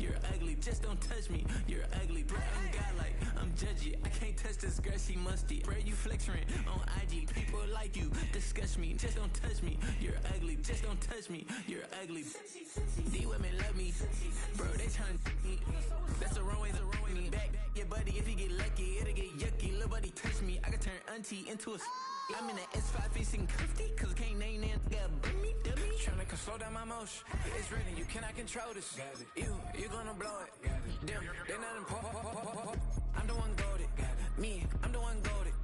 you're ugly. Just don't touch me, you're ugly. Bro, I'm godlike, I'm judgy. I can't touch this girl, she musty. Bro, you flexing on IG, people like you disgust me. Just don't touch me, you're ugly. Just don't touch me, you're ugly. These women love me, bro, they trying to me. That's the wrong way, me back. Yeah, buddy, if you get lucky, it'll get yucky. Little buddy touch me, I can turn auntie into a I'm in the S5 facing cuffy, cause I can't name that guy but me, dummy. Tryna slow down my motion. It's written, you cannot control this. You gonna blow it. Them, they not important. I'm the one goated. Me, I'm the one goated.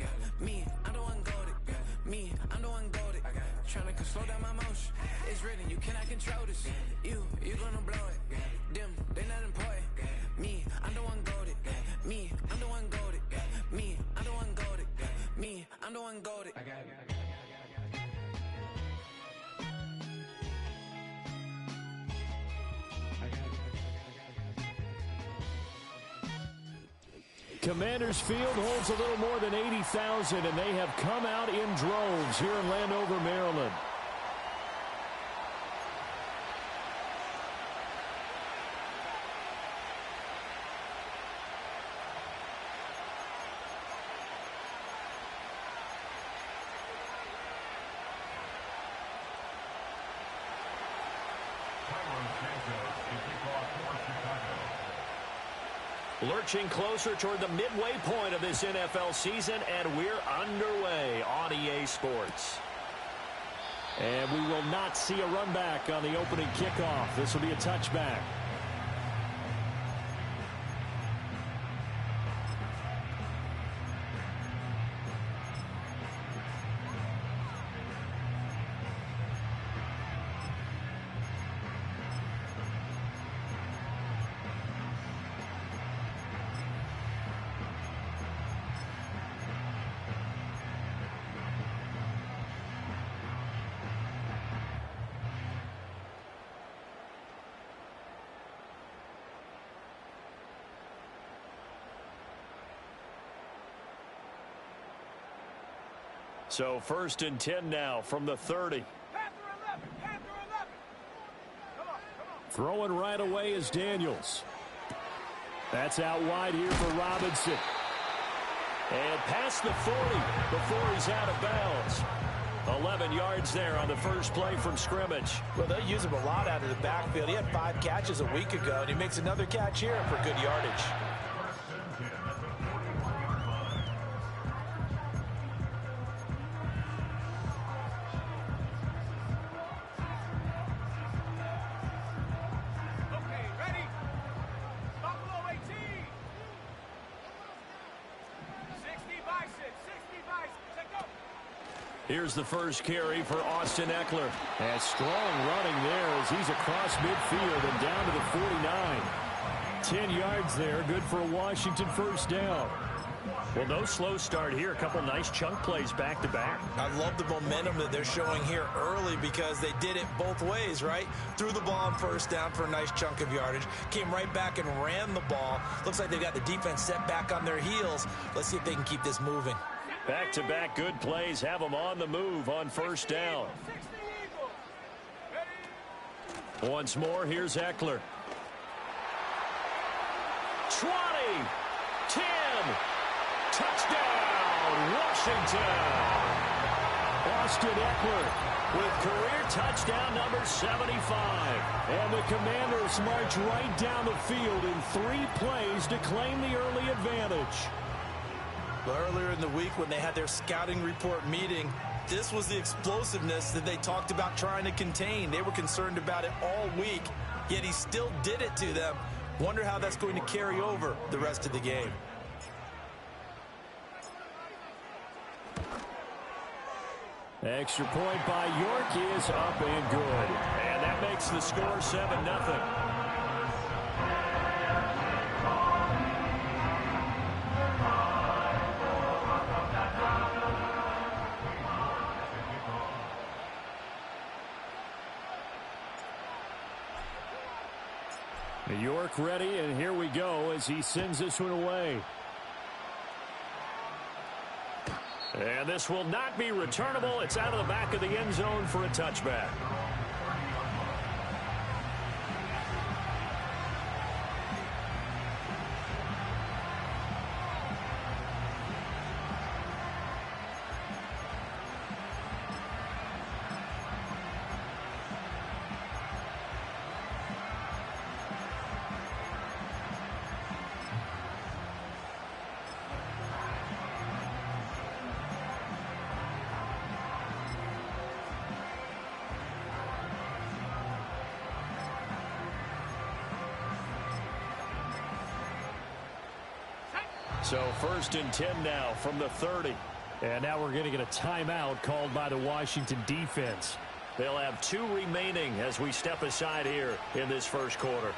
Me, I'm the one goated. Me, I'm the one goated. Tryna slow down my motion. It's written, you cannot control this. You gonna blow it. Them, they not important. Me, I'm the one goated. Me, I'm the one goated. Me, I'm the one goated. Me, I'm the one goated. Commanders Field holds a little more than 80,000, and they have come out in droves here in Landover, Maryland. Lurching closer toward the midway point of this NFL season, and we're underway on EA Sports. And we will not see a run back on the opening kickoff. This will be a touchback. So 1st and 10 now from the 30. Throwing right away is Daniels. That's out wide here for Robinson. And past the 40 before he's out of bounds. 11 yards there on the first play from scrimmage. Well, they'll use him a lot out of the backfield. He had 5 catches a week ago, and he makes another catch here for good yardage. Here's the first carry for Austin Eckler. And strong running there as he's across midfield and down to the 49. 10 yards there, good for a Washington first down. Well, no slow start here. A couple nice chunk plays back-to-back. I love the momentum that they're showing here early because they did it both ways, right? Threw the ball on first down for a nice chunk of yardage. Came right back and ran the ball. Looks like they've got the defense set back on their heels. Let's see if they can keep this moving. Back-to-back good plays have them on the move on first down. Once more, here's Eckler. 20, 10, touchdown, Washington. Austin Eckler with career touchdown number 75. And the Commanders march right down the field in 3 plays to claim the early advantage. But earlier in the week when they had their scouting report meeting, this was the explosiveness that they talked about trying to contain. They were concerned about it all week, yet he still did it to them. Wonder how that's going to carry over the rest of the game. Extra point by York is up and good. And that makes the score 7-0. York ready, and here we go as he sends this one away. And this will not be returnable. It's out of the back of the end zone for a touchback. So 1st and 10 now from the 30. And now we're going to get a timeout called by the Washington defense. They'll have 2 remaining as we step aside here in this first quarter.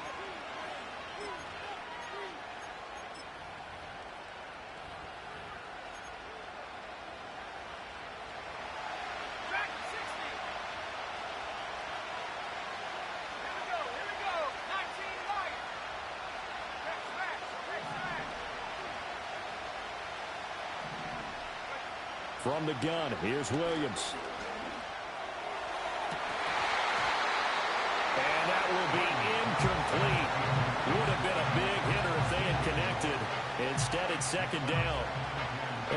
From the gun, here's Williams. And that will be incomplete. Would have been a big hitter if they had connected. Instead, it's 2nd down.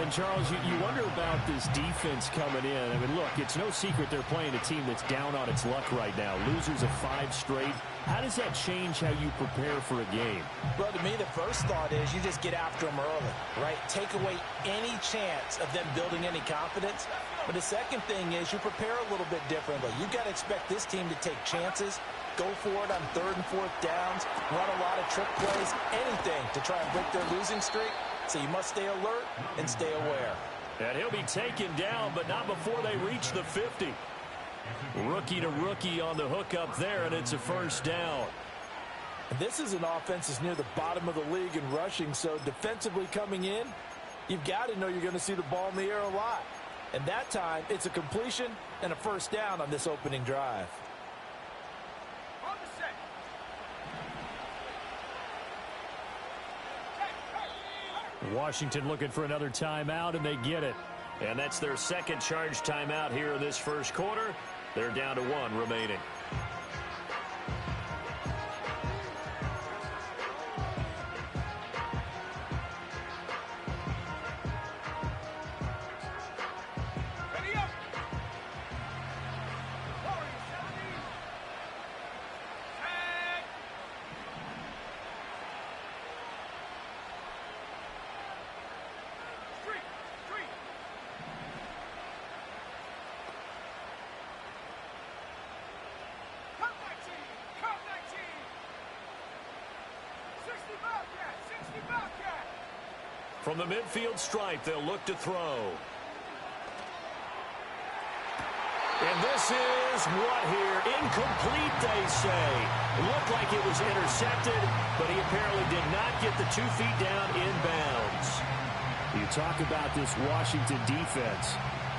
And, Charles, you wonder about this defense coming in. I mean, look, it's no secret they're playing a team that's down on its luck right now. Losers of 5 straight. How does that change how you prepare for a game? Well, to me, the first thought is you just get after them early, right? Take away any chance of them building any confidence. But the second thing is you prepare a little bit differently. You've got to expect this team to take chances, go for it on 3rd and 4th downs, run a lot of trick plays, anything to try and break their losing streak. So you must stay alert and stay aware. And he'll be taken down, but not before they reach the 50. Rookie to rookie on the hook up there, and it's a 1st down. And this is an offense that's near the bottom of the league in rushing, so defensively coming in, you've got to know you're going to see the ball in the air a lot. And that time, it's a completion and a 1st down on this opening drive. Washington looking for another timeout, and they get it. And that's their 2nd charge timeout here in this first quarter. They're down to 1 remaining. From the midfield stripe, they'll look to throw. And this is what here? Incomplete, they say. It looked like it was intercepted, but he apparently did not get the 2 feet down inbounds. You talk about this Washington defense.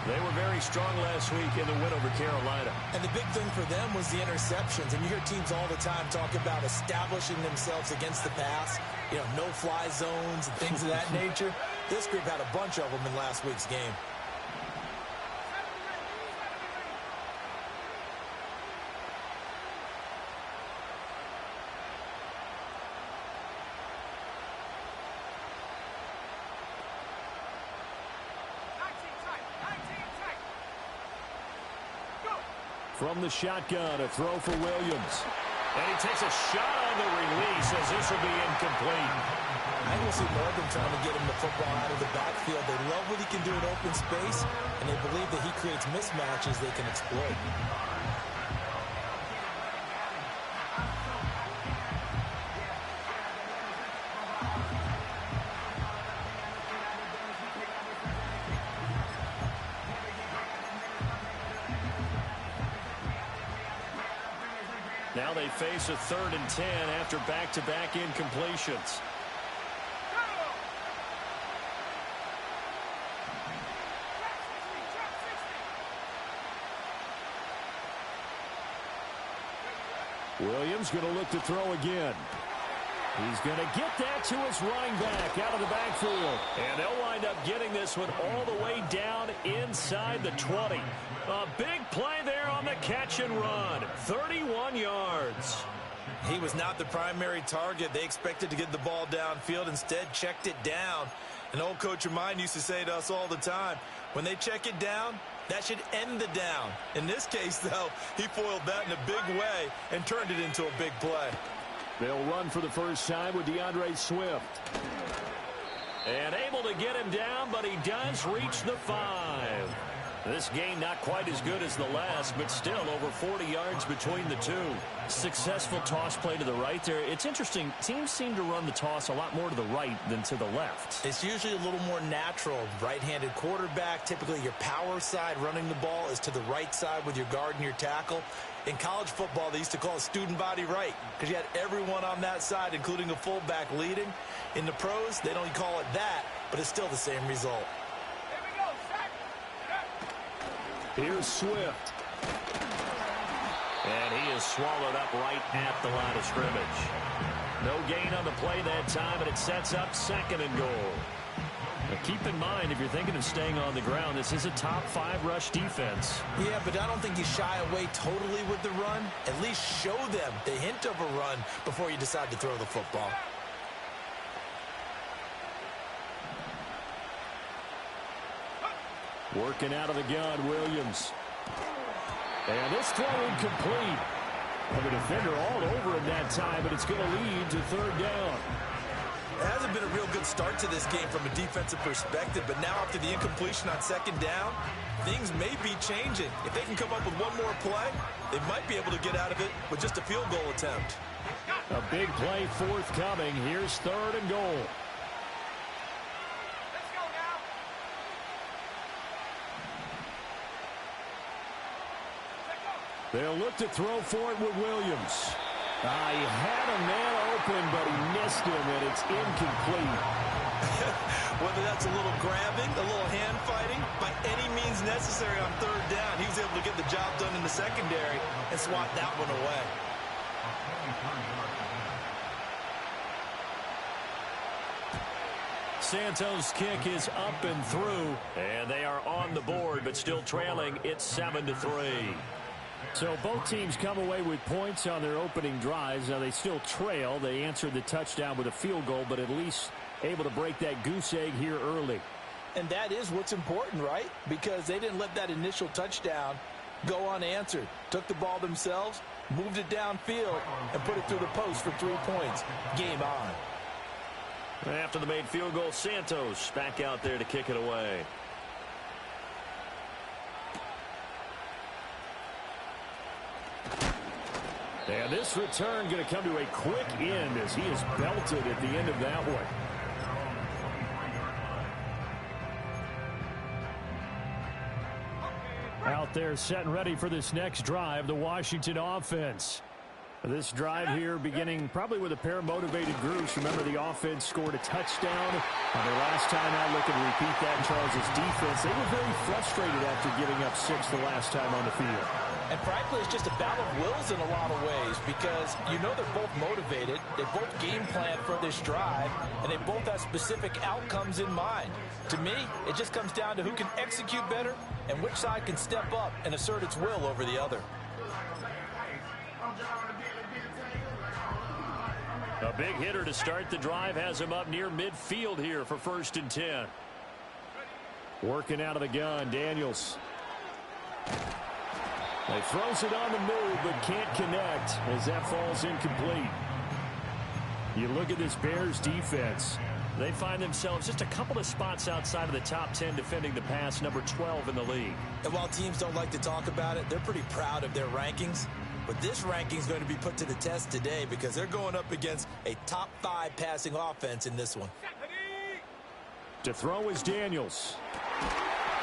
They were very strong last week in the win over Carolina. And the big thing for them was the interceptions. And you hear teams all the time talk about establishing themselves against the pass. You know, no-fly zones and things of that nature. This group had a bunch of them in last week's game. From the shotgun, a throw for Williams. And he takes a shot on the release as this will be incomplete. I think we'll see more of them trying to get him the football out of the backfield. They love what he can do in open space, and they believe that he creates mismatches they can exploit. Now they face a 3rd and 10 after back-to-back incompletions. Williams going to look to throw again. He's going to get that to his running back out of the backfield. And they'll wind up getting this one all the way down inside the 20. A big play there on the catch and run. 31 yards. He was not the primary target. They expected to get the ball downfield. Instead, checked it down. An old coach of mine used to say to us all the time, when they check it down, that should end the down. In this case, though, he foiled that in a big way and turned it into a big play. They'll run for the first time with DeAndre Swift. And able to get him down, but he does reach the 5. This game not quite as good as the last, but still over 40 yards between the two. Successful toss play to the right there. It's interesting. Teams seem to run the toss a lot more to the right than to the left. It's usually a little more natural. Right-handed quarterback, typically your power side running the ball is to the right side with your guard and your tackle. In college football, they used to call it student body right because you had everyone on that side, including a fullback leading. In the pros, they don't call it that, but it's still the same result. Here's Swift. And he is swallowed up right at the line of scrimmage. No gain on the play that time, and it sets up 2nd and goal. Now keep in mind, if you're thinking of staying on the ground, this is a top 5 rush defense. Yeah, but I don't think you shy away totally with the run. At least show them the hint of a run before you decide to throw the football. Working out of the gun, Williams. And this throw incomplete. And the defender all over him that time, but it's going to lead to 3rd down. It hasn't been a real good start to this game from a defensive perspective, but now after the incompletion on 2nd down, things may be changing. If they can come up with one more play, they might be able to get out of it with just a field goal attempt. A big play forthcoming. Here's 3rd and goal. They'll look to throw for it with Williams. He had a man open, but he missed him, and it's incomplete. Whether that's a little grabbing, a little hand fighting, by any means necessary on 3rd down, he was able to get the job done in the secondary and swat that one away. Santos' kick is up and through, and they are on the board, but still trailing. It's 7-3. So both teams come away with points on their opening drives. Now they still trail. They answered the touchdown with a field goal, but at least able to break that goose egg here early. And that is what's important, right? Because they didn't let that initial touchdown go unanswered. Took the ball themselves, moved it downfield, and put it through the post for 3 points. Game on. After the made field goal, Santos back out there to kick it away. And this return going to come to a quick end as he is belted at the end of that one. Out there set and ready for this next drive, the Washington offense. This drive here beginning probably with a pair of motivated groups. Remember, the offense scored a touchdown on their last time out. Looking to repeat that in Charles' defense. They were very frustrated after giving up 6 the last time on the field. And frankly, it's just a battle of wills in a lot of ways because you know they're both motivated. They both game plan for this drive, and they both have specific outcomes in mind. To me, it just comes down to who can execute better and which side can step up and assert its will over the other. A big hitter to start the drive has him up near midfield here for 1st and 10. Working out of the gun, Daniels. He throws it on the move, but can't connect as that falls incomplete. You look at this Bears defense. They find themselves just a couple of spots outside of the top 10 defending the pass, number 12 in the league. And while teams don't like to talk about it, they're pretty proud of their rankings. But this ranking is going to be put to the test today because they're going up against a top 5 passing offense in this one. To throw is Daniels.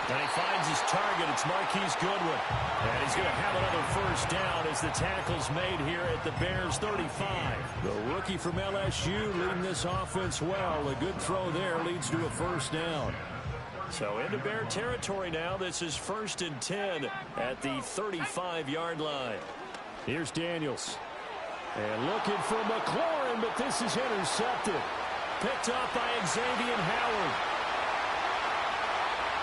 And he finds his target. It's Marquise Goodwin. And he's going to have another 1st down as the tackle's made here at the Bears 35. The rookie from LSU leading this offense well. A good throw there leads to a 1st down. So into Bear territory now. This is 1st and 10 at the 35-yard line. Here's Daniels. And looking for McLaurin, but this is intercepted. Picked up by Xavier Howard.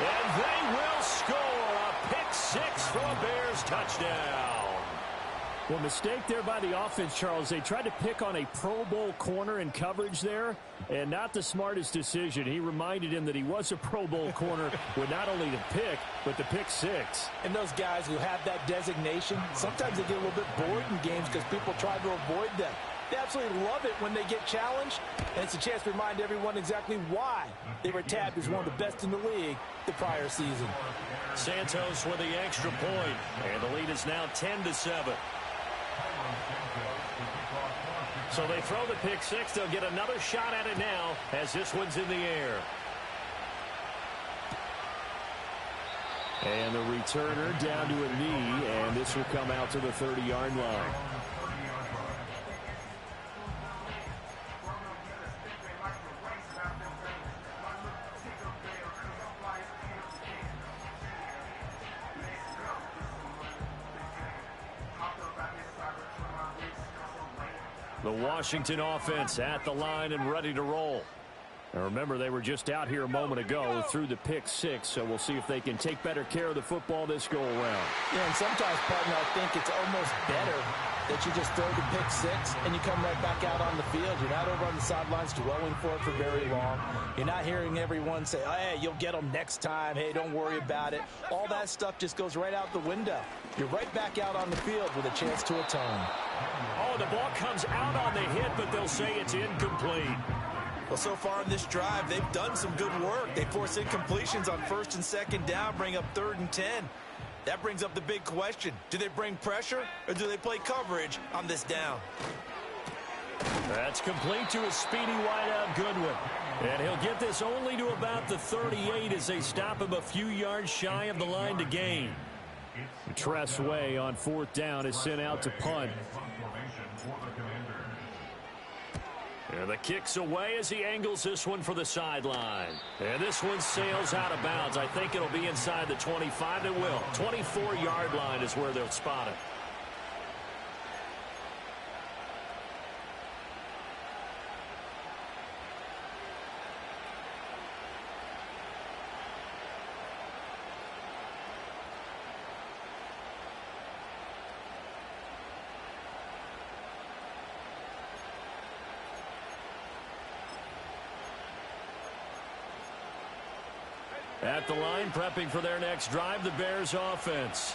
And they will score a pick 6 for a Bears touchdown. Well, mistake there by the offense, Charles. They tried to pick on a Pro Bowl corner in coverage there, and not the smartest decision. He reminded him that he was a Pro Bowl corner with not only the pick, but the pick 6. And those guys who have that designation, sometimes they get a little bit bored in games because people try to avoid them. They absolutely love it when they get challenged, and it's a chance to remind everyone exactly why they were tabbed as one of the best in the league the prior season. Santos with the extra point, and the lead is now 10-7. So they throw the pick six. They'll get another shot at it now as this one's in the air. And the returner down to a knee, and this will come out to the 30-yard line. The Washington offense at the line and ready to roll. Now remember, they were just out here a moment ago through the pick six, so we'll see if they can take better care of the football this go-around. Yeah, and sometimes, partner, I think it's almost better that you just throw the pick six and you come right back out on the field. You're not over on the sidelines dwelling for it for very long. You're not hearing everyone say, hey, you'll get them next time. Hey, don't worry about it. All that stuff just goes right out the window. You're right back out on the field with a chance to atone. Oh, the ball comes out on the hit, but they'll say it's incomplete. Well, so far in this drive, they've done some good work. They force incompletions on first and second down, bring up 3rd and 10. That brings up the big question. Do they bring pressure or do they play coverage on this down? That's complete to a speedy wideout Goodwin. And he'll get this only to about the 38 as they stop him a few yards shy of the line to gain. Tress Way on 4th down is sent out to punt. And the kick's away as he angles this one for the sideline. And this one sails out of bounds. I think it'll be inside the 25. It will. 24-yard line is where they'll spot it. At the line, prepping for their next drive, the Bears offense.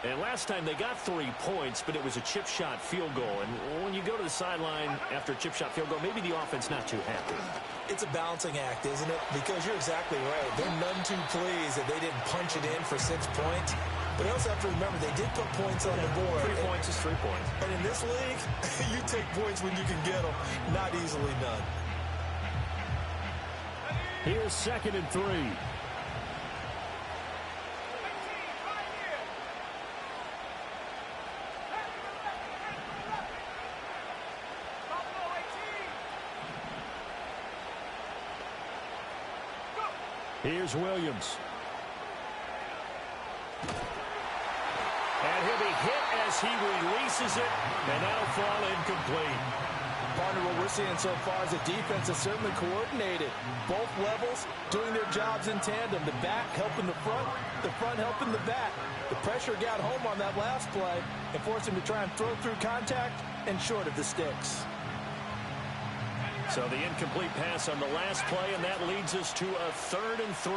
And last time they got 3 points, but it was a chip shot field goal. And when you go to the sideline after a chip shot field goal, maybe the offense not too happy. It's a balancing act, isn't it? Because you're exactly right. They're none too pleased that they didn't punch it in for 6 points. But you also have to remember, they did put points on the board. 3 points is 3 points. And in this league, you take points when you can get them. Not easily done. Here's 2nd and 3. Here's Williams. And he'll be hit as he releases it, and that'll fall incomplete. Partner, what we're seeing so far is the defense is certainly coordinated. Both levels doing their jobs in tandem. The back helping the front helping the back. The pressure got home on that last play and forced him to try and throw through contact and short of the sticks. So the incomplete pass on the last play, and that leads us to a 3rd and 3.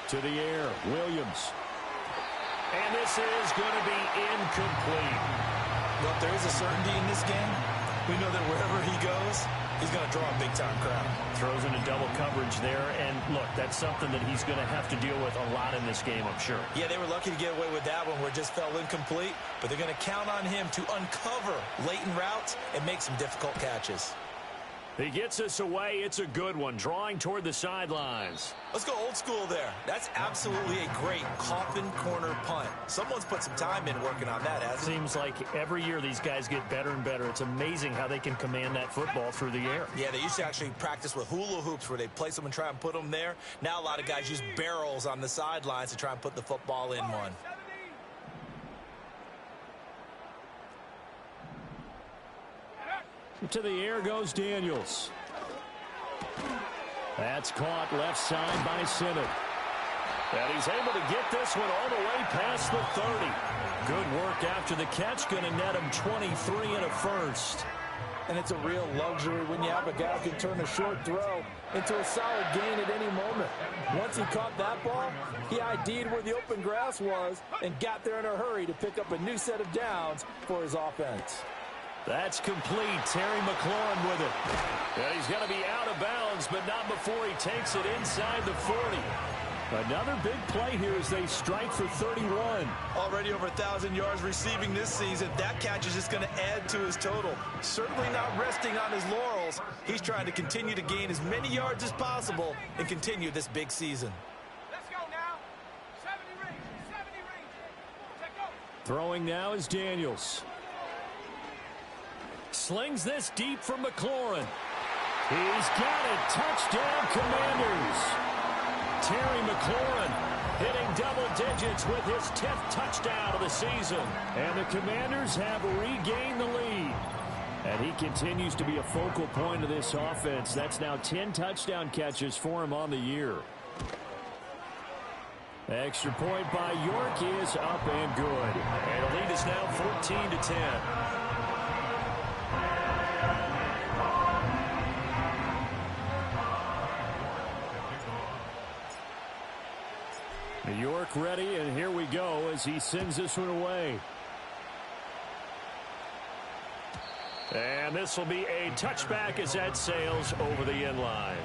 To the air, Williams. And this is going to be incomplete. Well, if there is a certainty in this game, we know that wherever he goes, he's going to draw a big-time crowd. Throws into double coverage there, and look, that's something that he's going to have to deal with a lot in this game, I'm sure. Yeah, they were lucky to get away with that one where it just fell incomplete, but they're going to count on him to uncover latent routes and make some difficult catches. He gets us away. It's a good one, drawing toward the sidelines. Let's go old school there. That's absolutely a great coffin corner punt. Someone's put some time in working on that, hasn't it? Seems like every year these guys get better and better. It's amazing how they can command that football through the air. Yeah, they used to actually practice with hula hoops where they place them and try and put them there. Now a lot of guys use barrels on the sidelines to try and put the football in one. To the air goes Daniels. That's caught left side by Sinnott. And he's able to get this one all the way past the 30. Good work after the catch. Going to net him 23 and a first. And it's a real luxury when you have a guy who can turn a short throw into a solid gain at any moment. Once he caught that ball, he ID'd where the open grass was and got there in a hurry to pick up a new set of downs for his offense. That's complete. Terry McLaurin with it. And he's going to be out of bounds, but not before he takes it inside the 40. Another big play here as they strike for 31. Already over 1,000 yards receiving this season. That catch is just going to add to his total. Certainly not resting on his laurels. He's trying to continue to gain as many yards as possible and continue this big season. Let's go now. 70 range. 70 range. Check go. Throwing now is Daniels. Slings this deep from McLaurin. He's got it. Touchdown, Commanders. Terry McLaurin hitting double digits with his 10th touchdown of the season. And the Commanders have regained the lead. And he continues to be a focal point of this offense. That's now 10 touchdown catches for him on the year. Extra point by York is up and good. And the lead is now 14-10. York ready, and here we go as he sends this one away. And this will be a touchback as that sails over the end line.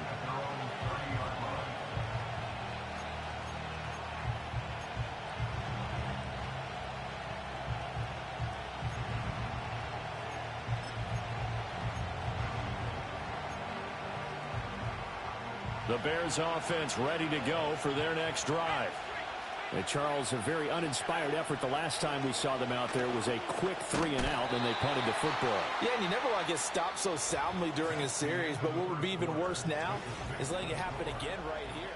The Bears offense ready to go for their next drive. And Charles, a very uninspired effort the last time we saw them out there. It was a quick 3-and-out, then they punted the football. Yeah, and you never want to get stopped so soundly during a series, but what would be even worse now is letting it happen again right here.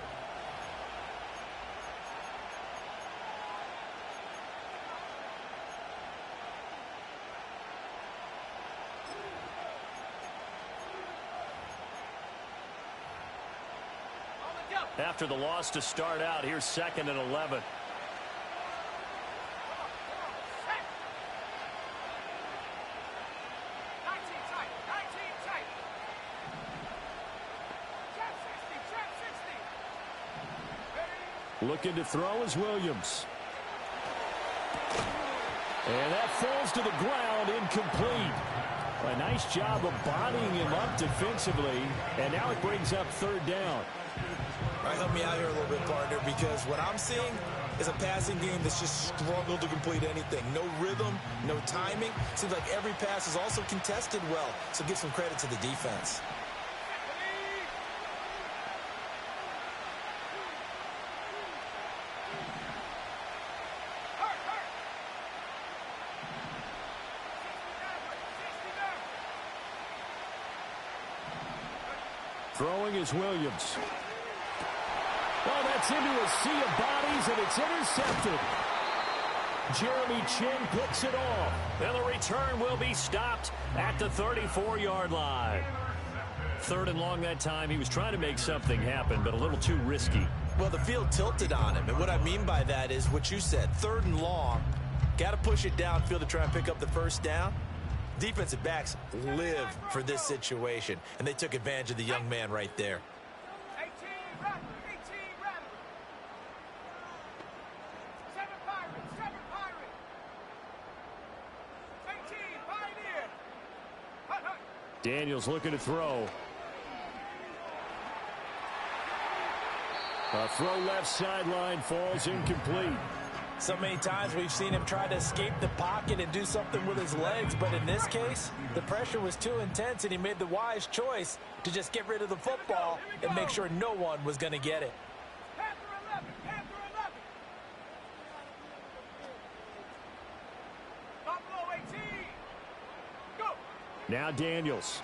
After the loss to start out, here's 2nd and 11. Looking to throw is Williams. And that falls to the ground, incomplete. A nice job of bodying him up defensively, and now it brings up 3rd down. All right, help me out here a little bit, partner, because what I'm seeing is a passing game that's just struggled to complete anything. No rhythm, no timing. Seems like every pass is also contested well, so give some credit to the defense. Throwing is Williams. Oh, that's into a sea of bodies, and it's intercepted. Jeremy Chin picks it off. And the return will be stopped at the 34-yard line. 3rd and long that time. He was trying to make something happen, but a little too risky. Well, the field tilted on him, and what I mean by that is what you said. 3rd and long. Got to push it downfield to try and pick up the 1st down. Defensive backs live for this situation, and they took advantage of the young man right there. 18, run, 18, run. 7 Pirates, 7 Pirates. 18, Pioneer. Hut, hut. Daniels looking to throw. A throw left sideline falls incomplete. So many times we've seen him try to escape the pocket and do something with his legs, but in this case, the pressure was too intense, and he made the wise choice to just get rid of the football and make sure no one was going to get it. Panther 11, Panther 11. Buffalo 18. Go. Now Daniels.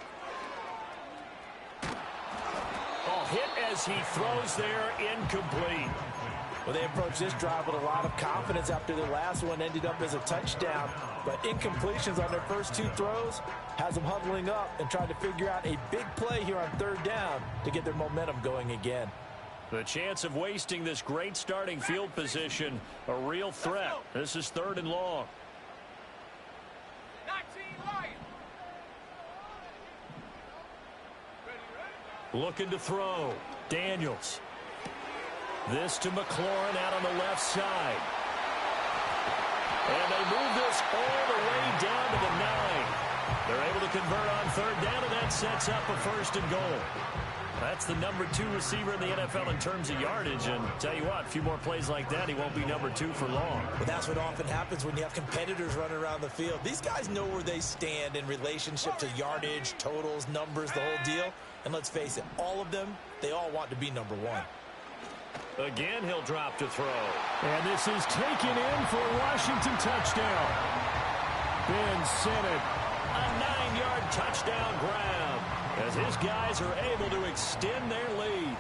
Oh, hit as he throws there, incomplete. Well, they approached this drive with a lot of confidence after their last one ended up as a touchdown. But incompletions on their first 2 throws has them huddling up and trying to figure out a big play here on 3rd down to get their momentum going again. The chance of wasting this great starting field position, a real threat. This is 3rd and long. 19 Lions. Looking to throw. Daniels. This to McLaurin out on the left side. And they move this all the way down to the 9. They're able to convert on third down, and that sets up a 1st and goal. That's the number 2 receiver in the NFL in terms of yardage. And tell you what, a few more plays like that, he won't be number 2 for long. But that's what often happens when you have competitors running around the field. These guys know where they stand in relationship to yardage, totals, numbers, the whole deal. And let's face it, all of them, they all want to be number 1. Again, he'll drop to throw. And this is taken in for a Washington touchdown. Ben sent it. A 9-yard touchdown grab as his guys are able to extend their lead.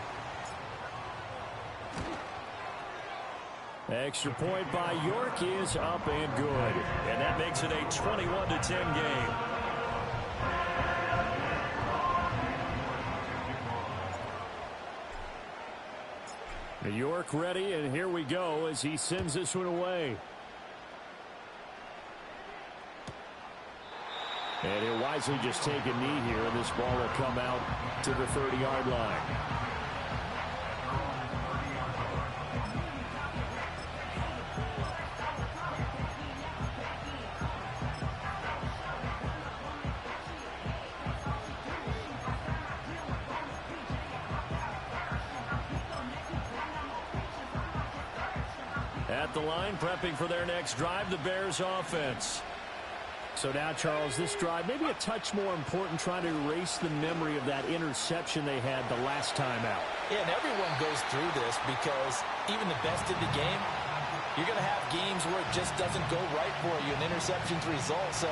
Extra point by York is up and good. And that makes it a 21-10 game. New York ready, and here we go as he sends this one away. And he'll wisely just take a knee here, and this ball will come out to the 30-yard line. At the line, prepping for their next drive, the Bears offense. So now, Charles, this drive maybe a touch more important, trying to erase the memory of that interception they had the last time out. Yeah, and everyone goes through this because even the best in the game, you're going to have games where it just doesn't go right for you, an interception's result. So,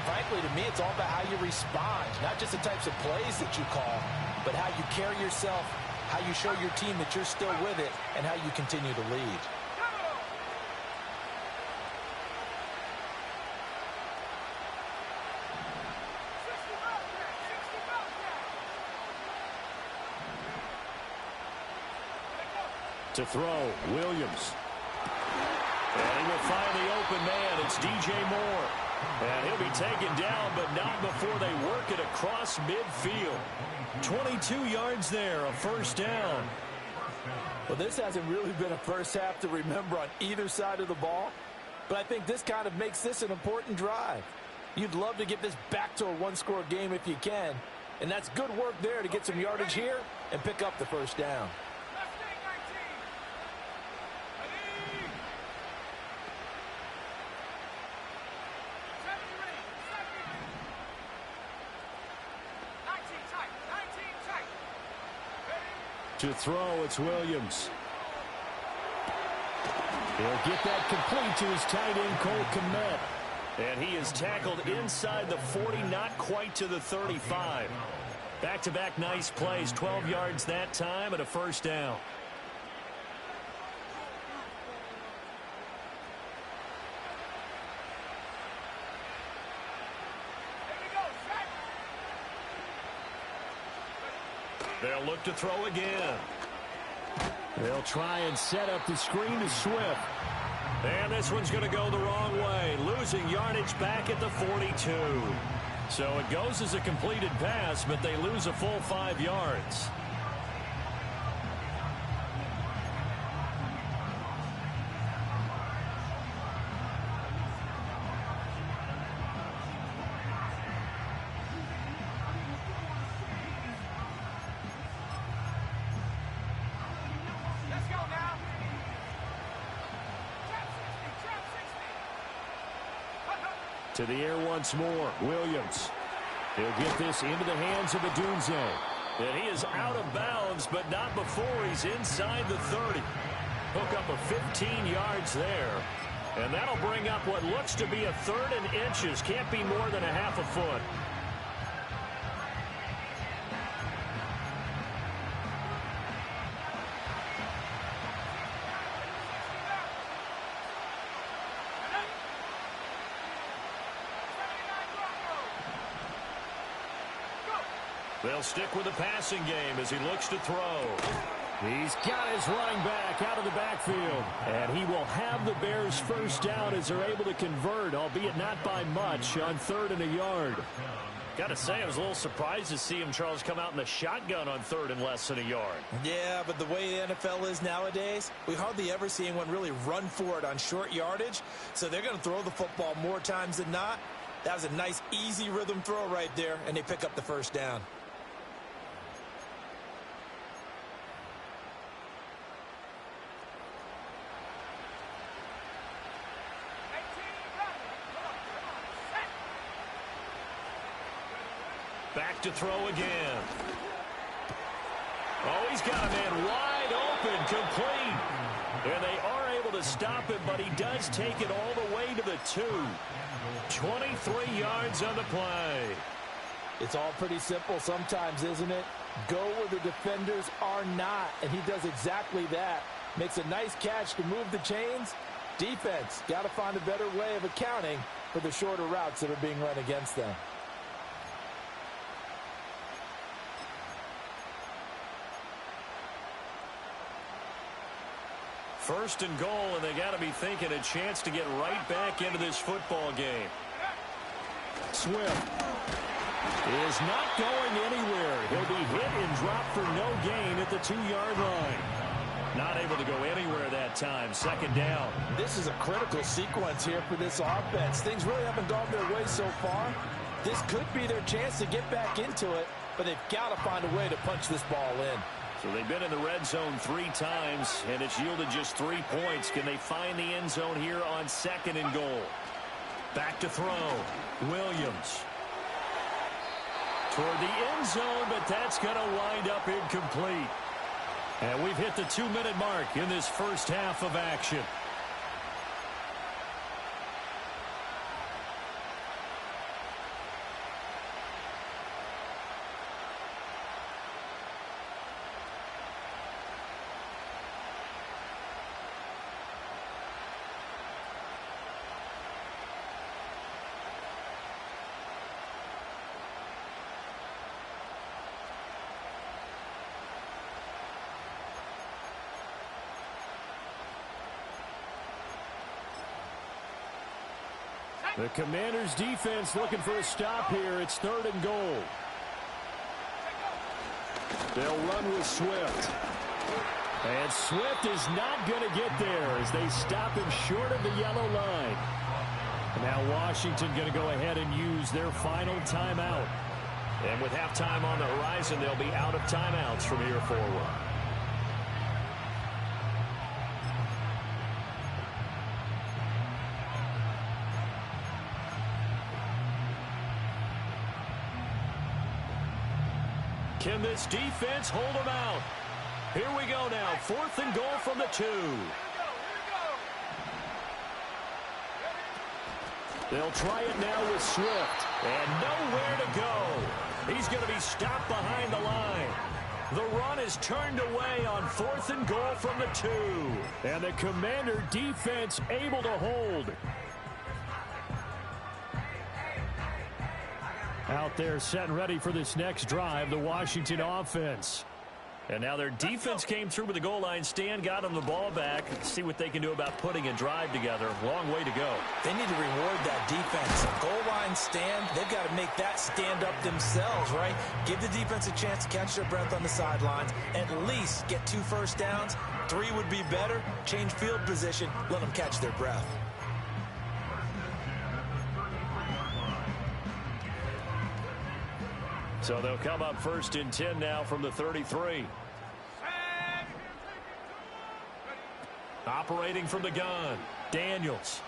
frankly, to me, it's all about how you respond, not just the types of plays that you call, but how you carry yourself, how you show your team that you're still with it, and how you continue to lead. To throw, Williams. And he will find the open man. It's DJ Moore. And he'll be taken down, but not before they work it across midfield. 22 yards there, a 1st down. Well, this hasn't really been a first half to remember on either side of the ball, but I think this kind of makes this an important drive. You'd love to get this back to a one-score game if you can, and that's good work there to get some yardage here and pick up the 1st down. To throw, it's Williams. He'll get that complete to his tight end, Cole Kmet. And he is tackled inside the 40, not quite to the 35. Back-to-back nice plays, 12 yards that time and a 1st down. They'll look to throw again. They'll try and set up the screen to Swift. And this one's going to go the wrong way, losing yardage back at the 42. So it goes as a completed pass, but they lose a full 5 yards. To the air once more, Williams. He'll get this into the hands of Adunze. And he is out of bounds, but not before he's inside the 30. Hook up a 15 yards there. And that'll bring up what looks to be a 3rd and inches. Can't be more than a half a foot. They'll stick with the passing game as he looks to throw. He's got his running back out of the backfield. And he will have the Bears 1st down as they're able to convert, albeit not by much, on 3rd and a yard. Got to say, I was a little surprised to see him, Charles, come out in the shotgun on 3rd and less than a yard. Yeah, but the way the NFL is nowadays, we hardly ever see anyone really run for it on short yardage. So they're going to throw the football more times than not. That was a nice, easy rhythm throw right there, and they pick up the first down. Back to throw again. Oh, he's got a man wide open, complete. And they are able to stop him, but he does take it all the way to the 2. 23 yards on the play. It's all pretty simple sometimes, isn't it? Go where the defenders are not, and he does exactly that. Makes a nice catch to move the chains. Defense, got to find a better way of accounting for the shorter routes that are being run against them. First and goal, and they got to be thinking a chance to get right back into this football game. Swift is not going anywhere. He'll be hit and dropped for no gain at the 2-yard line. Not able to go anywhere that time. 2nd down. This is a critical sequence here for this offense. Things really haven't gone their way so far. This could be their chance to get back into it, but they've got to find a way to punch this ball in. So they've been in the red zone 3 times, and it's yielded just 3 points. Can they find the end zone here on 2nd and goal? Back to throw. Williams. Toward the end zone, but that's going to wind up incomplete. And we've hit the 2-minute mark in this first half of action. The Commanders' defense looking for a stop here. It's 3rd and goal. They'll run with Swift. And Swift is not going to get there as they stop him short of the yellow line. Now Washington going to go ahead and use their final timeout. And with halftime on the horizon, they'll be out of timeouts from here forward. Can this defense hold them out? Here we go now. 4th and goal from the 2. They'll try it now with Swift. And nowhere to go. He's going to be stopped behind the line. The run is turned away on 4th and goal from the 2. And the Commander defense able to hold. Out there set and ready for this next drive, the Washington offense. And now their defense came through with the goal line stand, got them the ball back. See what they can do about putting a drive together. Long way to go. They need to reward that defense. Goal line stand, they've got to make that stand up themselves, right? Give the defense a chance to catch their breath on the sidelines. At least get 2 first downs. 3 would be better. Change field position. Let them catch their breath. So they'll come up 1st and 10 now from the 33. Operating from the gun, Daniels.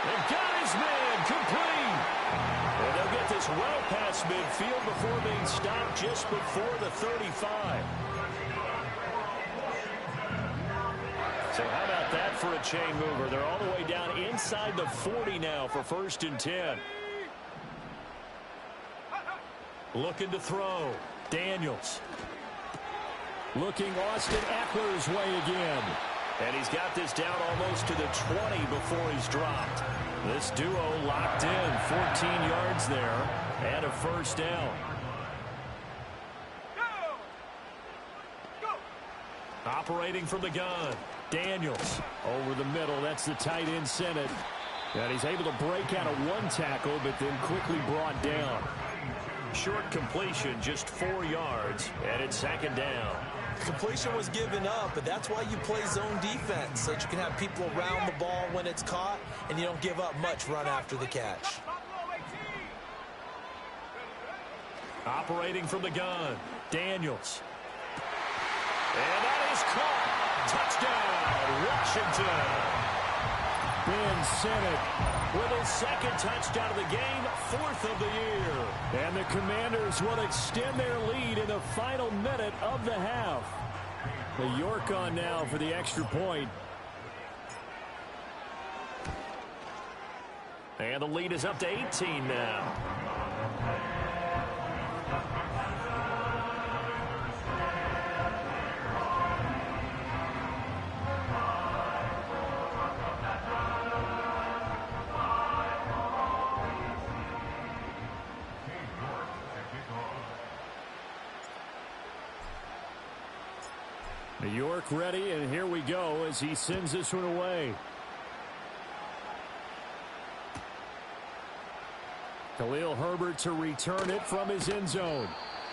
They've got his man complete. And they'll get this well past midfield before being stopped just before the 35. So how about that for a chain mover? They're all the way down inside the 40 now for 1st and 10. Looking to throw. Daniels. Looking Austin Eckler's way again. And he's got this down almost to the 20 before he's dropped. This duo locked in. 14 yards there. And a first down. Operating from the gun. Daniels. Over the middle. That's the tight end Senate. And he's able to break out of one tackle, but then quickly brought down. Short completion, just 4 yards, and it's second down. Completion was given up, but that's why you play zone defense, so that you can have people around the ball when it's caught, and you don't give up much run after the catch. Operating from the gun, Daniels. And that is caught. Touchdown, Washington. Ben Sennett With his second touchdown of the game, 4th of the year. And the Commanders will extend their lead in the final minute of the half. The York on now for the extra point. And the lead is up to 18 now. New York ready, and here we go as he sends this one away. Khalil Herbert to return it from his end zone.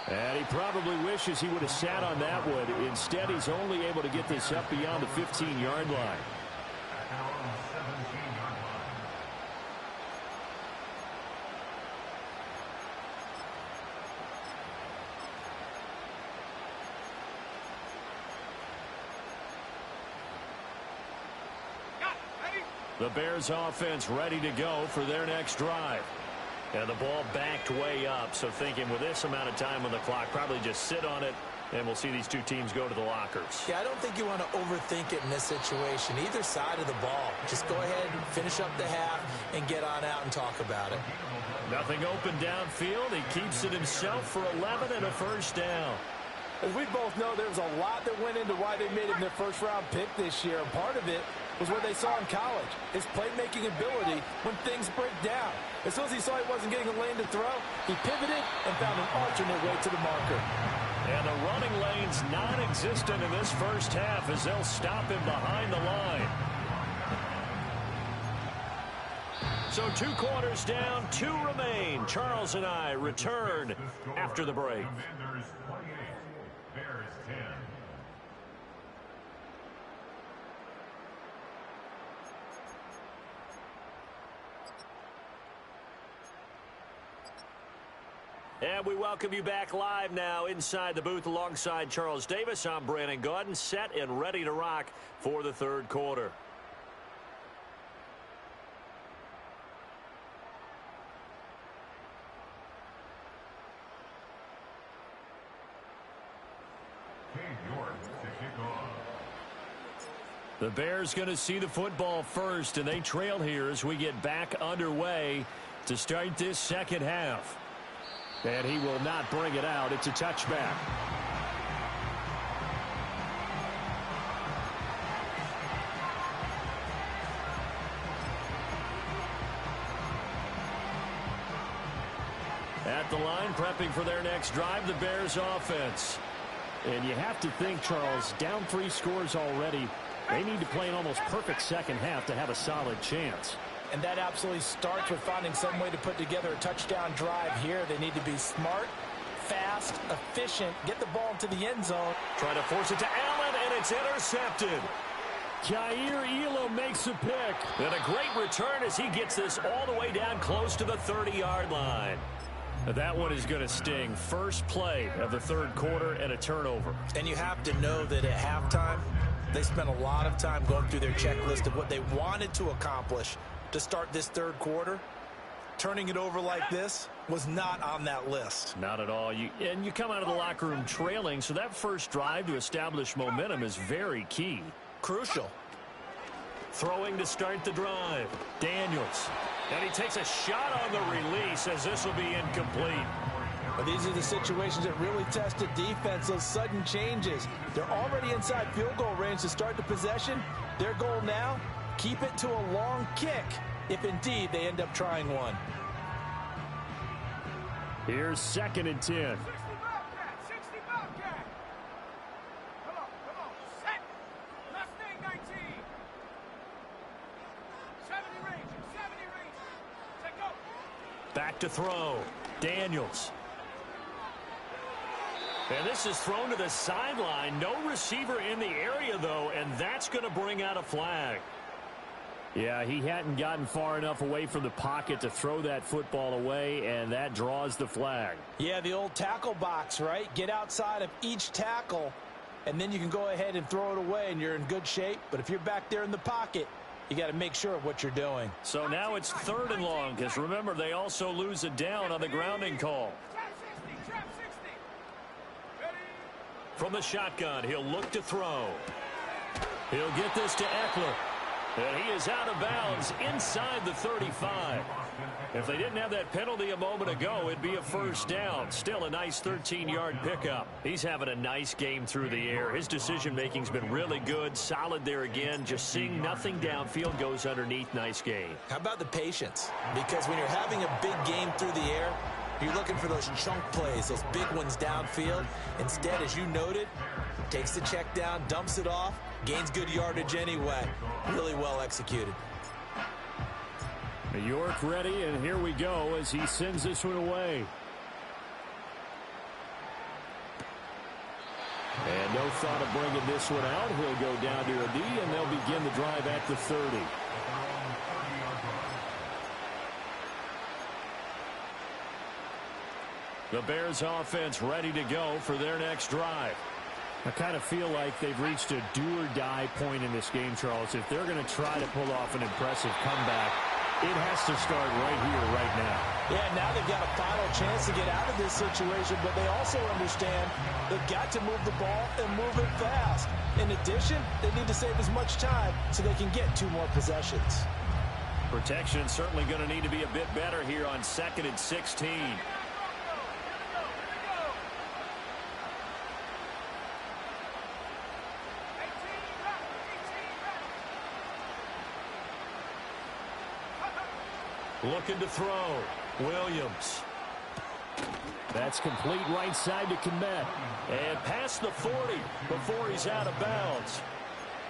And he probably wishes he would have sat on that one. Instead, he's only able to get this up beyond the 15-yard line. The Bears offense ready to go for their next drive. And the ball backed way up, so thinking with this amount of time on the clock, probably just sit on it, and we'll see these two teams go to the lockers. Yeah, I don't think you want to overthink it in this situation. Either side of the ball. Just go ahead and finish up the half and get on out and talk about it. Nothing open downfield. He keeps it himself for 11 and a first down. As we both know, there's a lot that went into why they made him their first-round pick this year. And part of it was what they saw in college, his playmaking ability when things break down. As soon as he saw he wasn't getting a lane to throw, he pivoted and found an alternate way to the marker. And the running lane's non-existent in this first half as they'll stop him behind the line. So 2 quarters down, 2 remain. Charles and I return after the break. And we welcome you back live now inside the booth alongside Charles Davis. I'm Brandon Gaudin, set and ready to rock for the third quarter. The Bears going to see the football first, and they trail here as we get back underway to start this second half. And he will not bring it out. It's a touchback. At the line, prepping for their next drive, the Bears offense. And you have to think, Charles, down 3 scores already. They need to play an almost perfect second half to have a solid chance. And that absolutely starts with finding some way to put together a touchdown drive here. They need to be smart, fast, efficient, get the ball into the end zone. Trying to force it to Allen, and it's intercepted. Jair Elam makes a pick. And a great return as he gets this all the way down close to the 30-yard line. That one is going to sting. First play of the third quarter and a turnover. And you have to know that at halftime, they spent a lot of time going through their checklist of what they wanted to accomplish to start this third quarter. Turning it over like this was not on that list. Not at all. You come out of the locker room trailing, so that first drive to establish momentum is very key. Crucial. Throwing to start the drive. Daniels. And he takes a shot on the release as this will be incomplete. But these are the situations that really test the defense, those sudden changes. They're already inside field goal range to start the possession. Their goal now, keep it to a long kick, if indeed they end up trying one. Here's 2nd and 10. 60 Bobcat, 60 Bobcat. Come on, set. Left thing, 19. 70 range, 70 to throw. Daniels. And this is thrown to the sideline. No receiver in the area, though, and that's going to bring out a flag. Yeah, he hadn't gotten far enough away from the pocket to throw that football away, and that draws the flag. Yeah, the old tackle box, right? Get outside of each tackle, and then you can go ahead and throw it away, and you're in good shape. But if you're back there in the pocket, you got to make sure of what you're doing. So now it's 3rd and long, because remember, they also lose it down on the grounding call. From the shotgun, he'll look to throw. He'll get this to Eckler. And he is out of bounds inside the 35. If they didn't have that penalty a moment ago, it'd be a first down. Still a nice 13-yard pickup. He's having a nice game through the air. His decision-making's been really good. Solid there again. Just seeing nothing downfield, goes underneath. Nice game. How about the patience? Because when you're having a big game through the air, you're looking for those chunk plays, those big ones downfield. Instead, as you noted, takes the check down, dumps it off, gains good yardage anyway. Really well executed. York ready, and here we go as he sends this one away. And no thought of bringing this one out. He'll go down to a knee, and they'll begin the drive at the 30. The Bears offense ready to go for their next drive. I kind of feel like they've reached a do-or-die point in this game, Charles. If they're going to try to pull off an impressive comeback, it has to start right here, right now. Yeah, now they've got a final chance to get out of this situation, but they also understand they've got to move the ball and move it fast. In addition, they need to save as much time so they can get 2 more possessions. Protection certainly going to need to be a bit better here on 2nd and 16. Looking to throw. Williams. That's complete right side to Kmet. And past the 40 before he's out of bounds.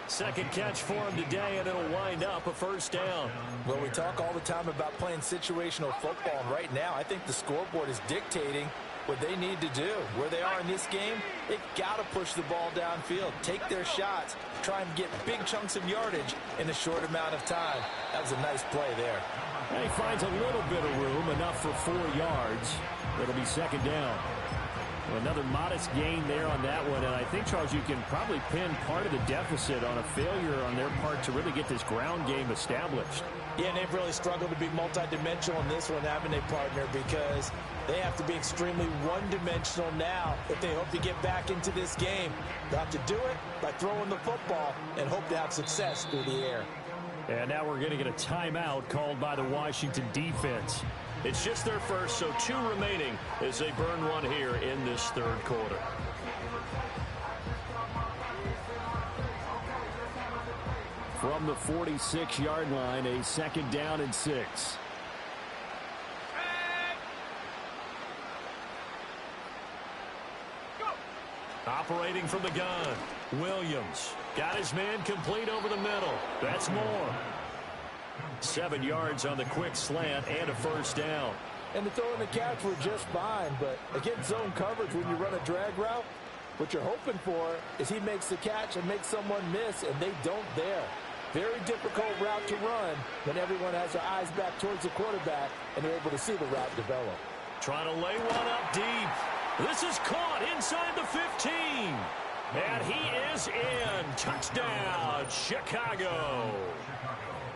Second catch for him today, and it'll wind up a first down. Well, we talk all the time about playing situational football, and right now I think the scoreboard is dictating what they need to do. Where they are in this game, they've got to push the ball downfield, take their shots, try and get big chunks of yardage in a short amount of time. That was a nice play there. And he finds a little bit of room, enough for 4 yards. It'll be second down. Well, another modest gain there on that one, and I think, Charles, you can probably pin part of the deficit on a failure on their part to really get this ground game established. Yeah, and they've really struggled to be multidimensional in this one, haven't they, partner? Because they have to be extremely one-dimensional now if they hope to get back into this game. They have to do it by throwing the football and hope to have success through the air. And now we're going to get a timeout called by the Washington defense. It's just their first, so 2 remaining as they burn one here in this 3rd quarter. From the 46-yard line, a 2nd down and 6. Operating from the gun, Williams got his man complete over the middle. That's more. 7 yards on the quick slant and a first down. And the throw and the catch were just fine, but against zone coverage when you run a drag route, what you're hoping for is he makes the catch and makes someone miss, and they don't there. Very difficult route to run when everyone has their eyes back towards the quarterback and they're able to see the route develop. Trying to lay one up deep. This is caught inside the 15. And he is in. Touchdown, Chicago.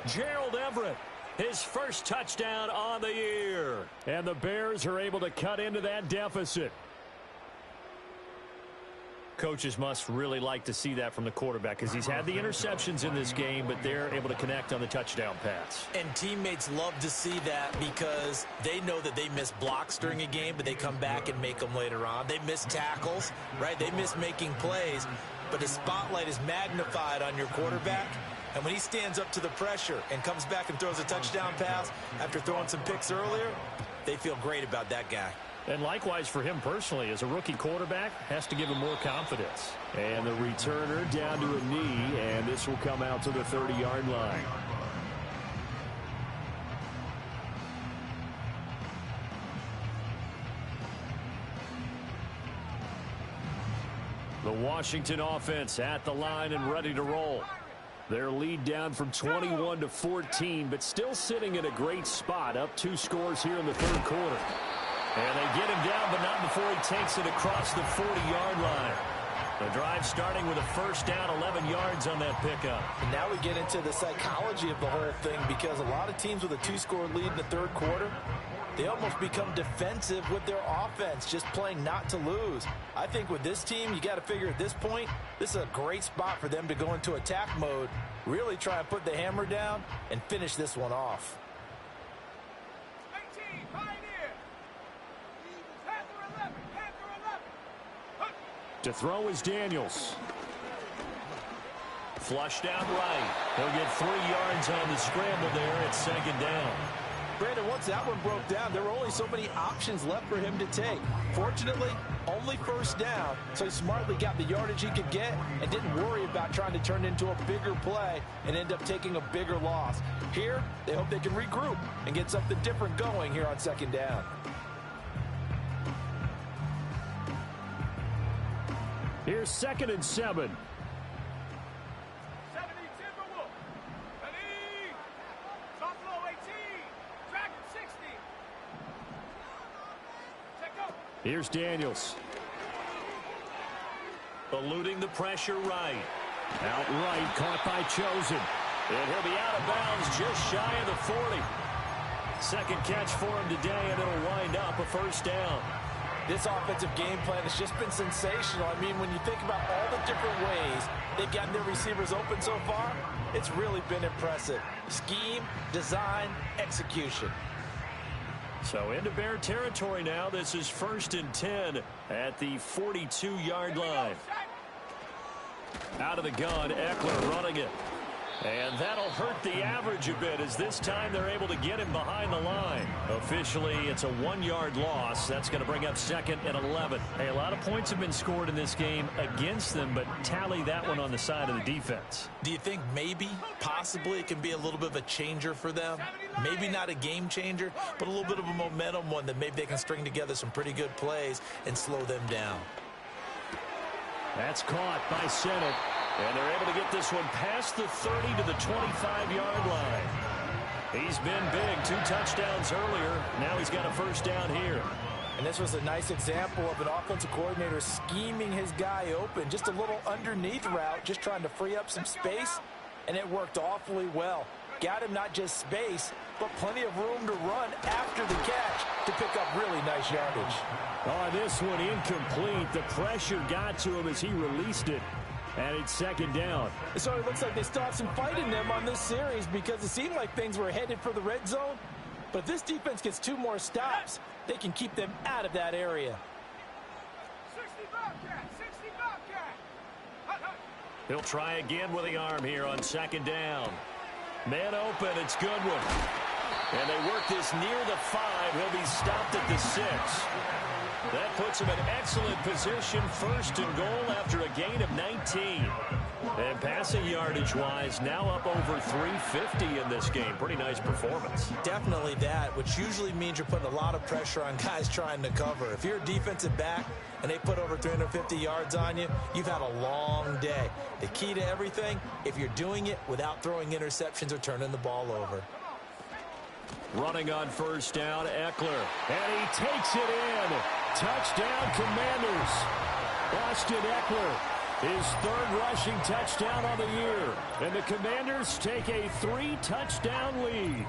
Gerald Everett, his first touchdown on the year. And the Bears are able to cut into that deficit. Coaches must really like to see that from the quarterback because he's had the interceptions in this game, but they're able to connect on the touchdown pass. And teammates love to see that because they know that they miss blocks during a game, but they come back and make them later on. They miss tackles, right? They miss making plays, but the spotlight is magnified on your quarterback. And when he stands up to the pressure and comes back and throws a touchdown pass after throwing some picks earlier, they feel great about that guy. And likewise for him personally, as a rookie quarterback, has to give him more confidence. And the returner down to a knee, and this will come out to the 30-yard line. The Washington offense at the line and ready to roll. Their lead down from 21 to 14, but still sitting in a great spot, up 2 scores here in the third quarter. And they get him down, but not before he takes it across the 40-yard line. The drive starting with a first down, 11 yards on that pickup. And now we get into the psychology of the whole thing, because a lot of teams with a 2-score lead in the third quarter, they almost become defensive with their offense, just playing not to lose. I think with this team, you got to figure at this point, this is a great spot for them to go into attack mode, really try and put the hammer down and finish this one off. 18, Pioneer. Panther 11, Panther 11. To throw is Daniels. Flushed out right. He'll get 3 yards on the scramble there at second down. Brandon, once that one broke down, there were only so many options left for him to take. Fortunately, only first down, so he smartly got the yardage he could get and didn't worry about trying to turn it into a bigger play and end up taking a bigger loss. Here, they hope they can regroup and get something different going here on second down. Here's 2nd and 7. 70 Timberwolf. Ready. Buffalo 18. Dragon 60. Check up. Here's Daniels. Eluding the pressure right. Outright caught by Chosen. And he'll be out of bounds just shy of the 40. Second catch for him today, and it'll wind up a first down. This offensive game plan has just been sensational. I mean, when you think about all the different ways they've gotten their receivers open so far, it's really been impressive. Scheme, design, execution. So into Bear territory now. This is 1st and 10 at the 42-yard line. Out of the gun, Eckler running it. And that'll hurt the average a bit, as this time they're able to get him behind the line. Officially, it's a 1-yard loss. That's going to bring up 2nd and 11. Hey, a lot of points have been scored in this game against them, but tally that one on the side of the defense. Do you think maybe, possibly, it can be a little bit of a changer for them? Maybe not a game changer, but a little bit of a momentum one that maybe they can string together some pretty good plays and slow them down. That's caught by Sennett. And they're able to get this one past the 30 to the 25-yard line. He's been big. 2 touchdowns earlier. Now he's got a first down here. And this was a nice example of an offensive coordinator scheming his guy open. Just a little underneath route, just trying to free up some space. And it worked awfully well. Got him not just space, but plenty of room to run after the catch to pick up really nice yardage. Oh, this one incomplete. The pressure got to him as he released it. And it's 2nd down. So it looks like they still have some fight in them on this series, because it seemed like things were headed for the red zone. But if this defense gets 2 more stops, they can keep them out of that area. 60 Bobcat. 60 Bobcat. He'll try again with the arm here on 2nd down. Man open. It's Goodwin. And they work this near the 5. He'll be stopped at the 6. That puts him in excellent position, 1st and goal after a gain of 19. And passing yardage-wise, now up over 350 in this game. Pretty nice performance. Definitely that, which usually means you're putting a lot of pressure on guys trying to cover. If you're a defensive back and they put over 350 yards on you, you've had a long day. The key to everything, if you're doing it without throwing interceptions or turning the ball over. Running on first down, Eckler. And he takes it in. Touchdown, Commanders. Austin Eckler, his 3rd rushing touchdown on the year. And the Commanders take a 3-touchdown lead.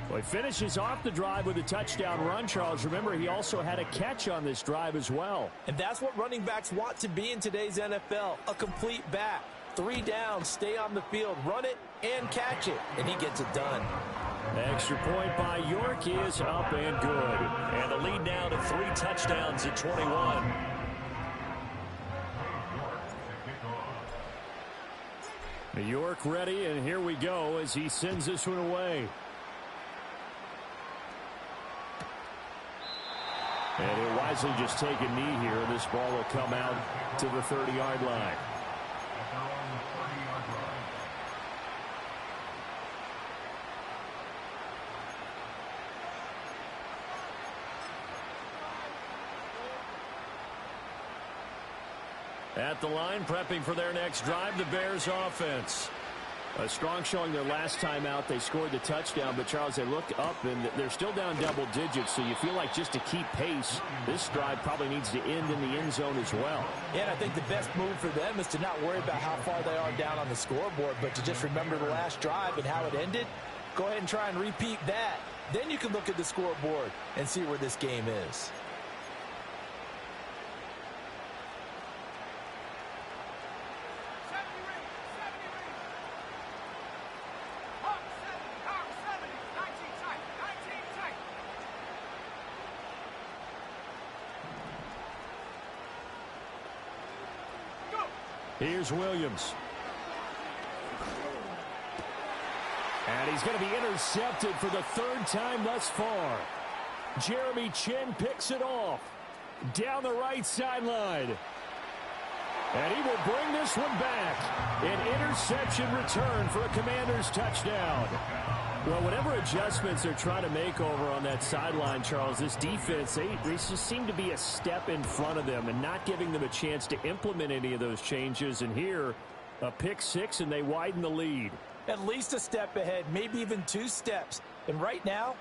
Well, he finishes off the drive with a touchdown run, Charles. Remember, he also had a catch on this drive as well. And that's what running backs want to be in today's NFL, a complete back. 3 downs, stay on the field, run it, and catch it. And he gets it done. Extra point by York is up and good. And the lead now to 3 touchdowns at 21. York ready, and here we go as he sends this one away. And he'll wisely just take a knee here, and this ball will come out to the 30-yard line. At the line, prepping for their next drive, the Bears offense. A strong showing their last time out. They scored the touchdown, but, Charles, they looked up, and they're still down double digits, so you feel like just to keep pace, this drive probably needs to end in the end zone as well. Yeah, and I think the best move for them is to not worry about how far they are down on the scoreboard, but to just remember the last drive and how it ended. Go ahead and try and repeat that. Then you can look at the scoreboard and see where this game is. Here's Williams. And he's going to be intercepted for the third time thus far. Jeremy Chin picks it off. Down the right sideline. And he will bring this one back. An interception return for a Commanders touchdown. Well, whatever adjustments they're trying to make over on that sideline, Charles, this defense, they just seem to be a step in front of them and not giving them a chance to implement any of those changes. And here, a pick six, and they widen the lead. At least a step ahead, maybe even 2 steps. And right now,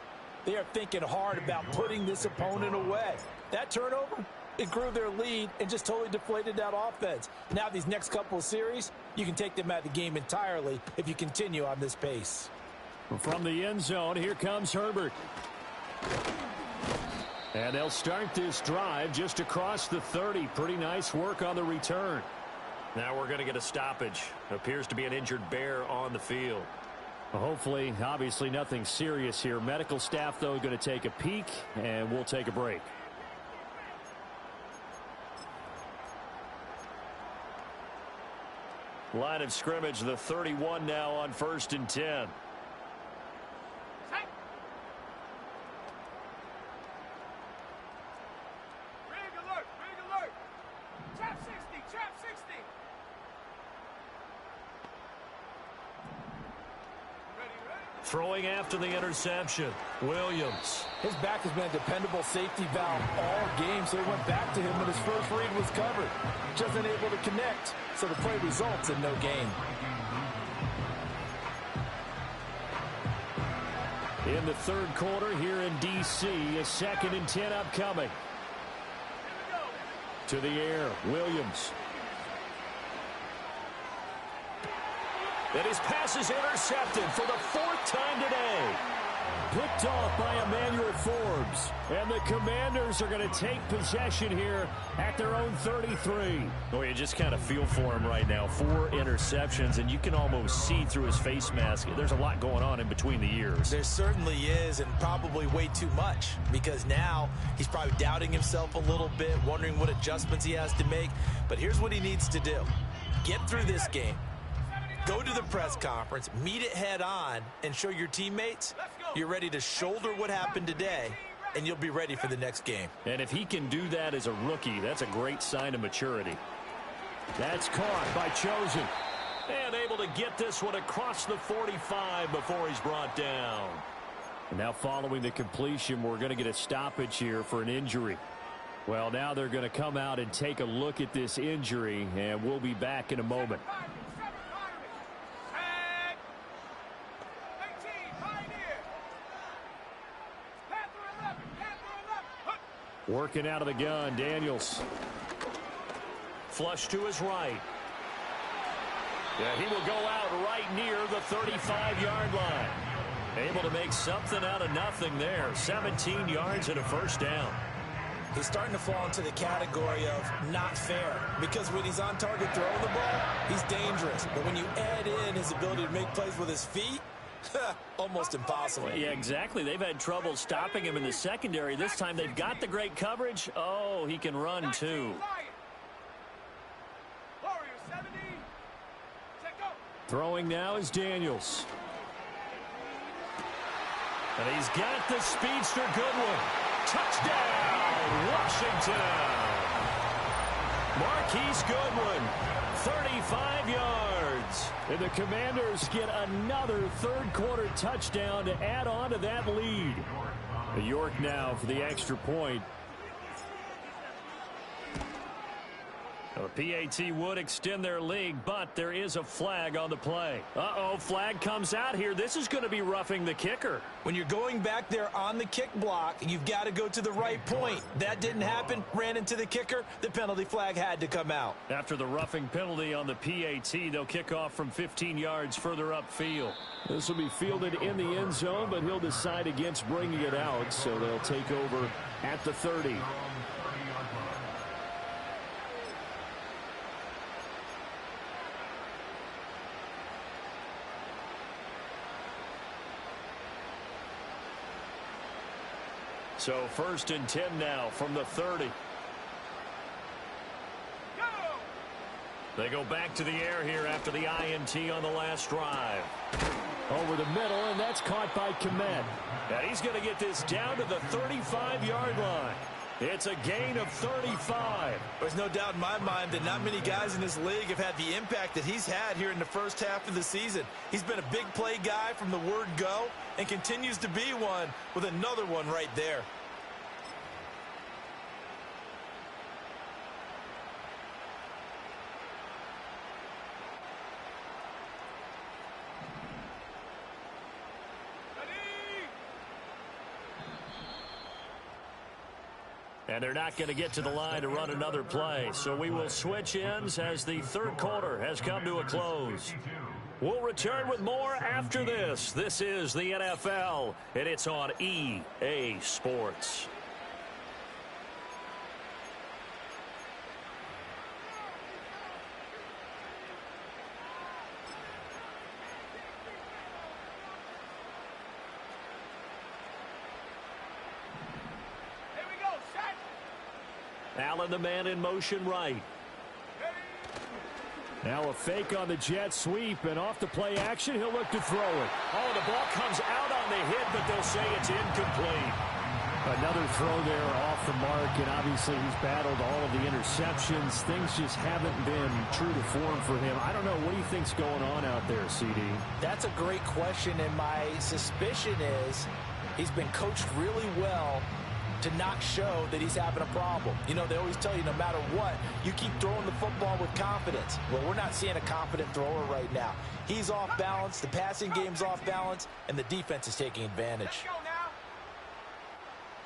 they are thinking hard about putting this opponent away. That turnover, it grew their lead and just totally deflated that offense. Now these next couple of series, you can take them out of the game entirely if you continue on this pace. From the end zone, here comes Herbert. And they'll start this drive just across the 30. Pretty nice work on the return. Now we're going to get a stoppage. Appears to be an injured Bear on the field. Well, hopefully, obviously nothing serious here. Medical staff, though, going to take a peek, and we'll take a break. Line of scrimmage, the 31 now on 1st and 10. Throwing after the interception, Williams. His back has been a dependable safety valve all game, so he went back to him when his first read was covered. Just unable to connect, so the play results in no gain. In the third quarter here in D.C., a 2nd and 10 upcoming. To the air, Williams. And his pass is intercepted for the 4th time today. Picked off by Emmanuel Forbes. And the Commanders are going to take possession here at their own 33. Boy, you just kind of feel for him right now. 4 interceptions, and you can almost see through his face mask. There's a lot going on in between the ears. There certainly is, and probably way too much, because now he's probably doubting himself a little bit, wondering what adjustments he has to make. But here's what he needs to do. Get through this game. Go to the press conference, meet it head on, and show your teammates you're ready to shoulder what happened today, and you'll be ready for the next game. And if he can do that as a rookie, that's a great sign of maturity. That's caught by Chosen. And able to get this one across the 45 before he's brought down. And now following the completion, we're going to get a stoppage here for an injury. Well, now they're going to come out and take a look at this injury, and we'll be back in a moment. Working out of the gun, Daniels. Flush to his right. Yeah, he will go out right near the 35-yard line. Able to make something out of nothing there. 17 yards and a first down. He's starting to fall into the category of not fair, because when he's on target throwing the ball, he's dangerous. But when you add in his ability to make plays with his feet, almost impossible. Yeah, exactly. They've had trouble stopping him in the secondary. This time they've got the great coverage. Oh, he can run too. Throwing now is Daniels. And he's got the speedster Goodwin. Touchdown, Washington. Marquise Goodwin, 35 yards. And the Commanders get another third-quarter touchdown to add on to that lead. York now for the extra point. The PAT would extend their lead, but there is a flag on the play. Uh-oh, flag comes out here. This is going to be roughing the kicker. When you're going back there on the kick block, you've got to go to the right point. That didn't happen. Ran into the kicker. The penalty flag had to come out. After the roughing penalty on the PAT, they'll kick off from 15 yards further upfield. This will be fielded in the end zone, but he'll decide against bringing it out, so they'll take over at the 30. So 1st and 10 now from the 30. Go! They go back to the air here after the INT on the last drive. Over the middle, and that's caught by Komet. And he's going to get this down to the 35-yard line. It's a gain of 35. There's no doubt in my mind that not many guys in this league have had the impact that he's had here in the first half of the season. He's been a big play guy from the word go and continues to be one with another one right there. And they're not going to get to the line to run another play. So we will switch ends as the third quarter has come to a close. We'll return with more after this. This is the NFL, and it's on EA Sports. Allen, the man in motion right. Now a fake on the jet sweep, and off the play action, he'll look to throw it. Oh, the ball comes out on the hit, but they'll say it's incomplete. Another throw there off the mark, and obviously he's battled all of the interceptions. Things just haven't been true to form for him. I don't know. What do you think's going on out there, CD? That's a great question, and my suspicion is he's been coached really well to not show that he's having a problem. You know, they always tell you no matter what, you keep throwing the football with confidence. Well, we're not seeing a confident thrower right now. He's off balance, the passing game's off balance, and the defense is taking advantage. Let's go now.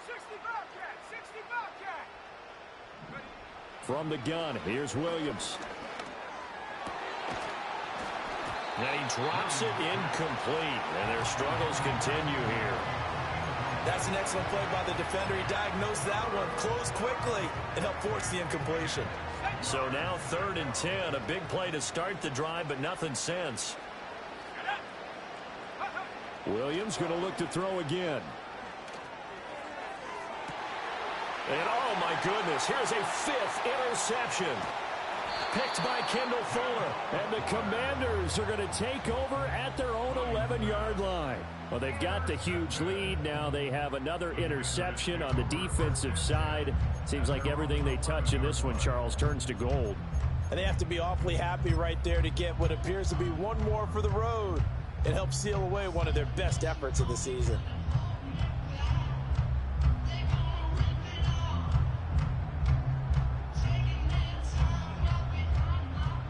60 Bobcat, 60 Bobcat. From the gun, here's Williams. And he drops it incomplete, and their struggles continue here. That's an excellent play by the defender. He diagnosed that one, closed quickly, and helped force the incompletion. So now 3rd and 10, a big play to start the drive, but nothing since. Williams going to look to throw again. And oh my goodness, here's a 5th interception. Picked by Kendall Fuller. And the Commanders are going to take over at their own 11-yard line. Well, they've got the huge lead. Now they have another interception on the defensive side. Seems like everything they touch in this one, Charles, turns to gold. And they have to be awfully happy right there to get what appears to be one more for the road. It helps seal away one of their best efforts of the season.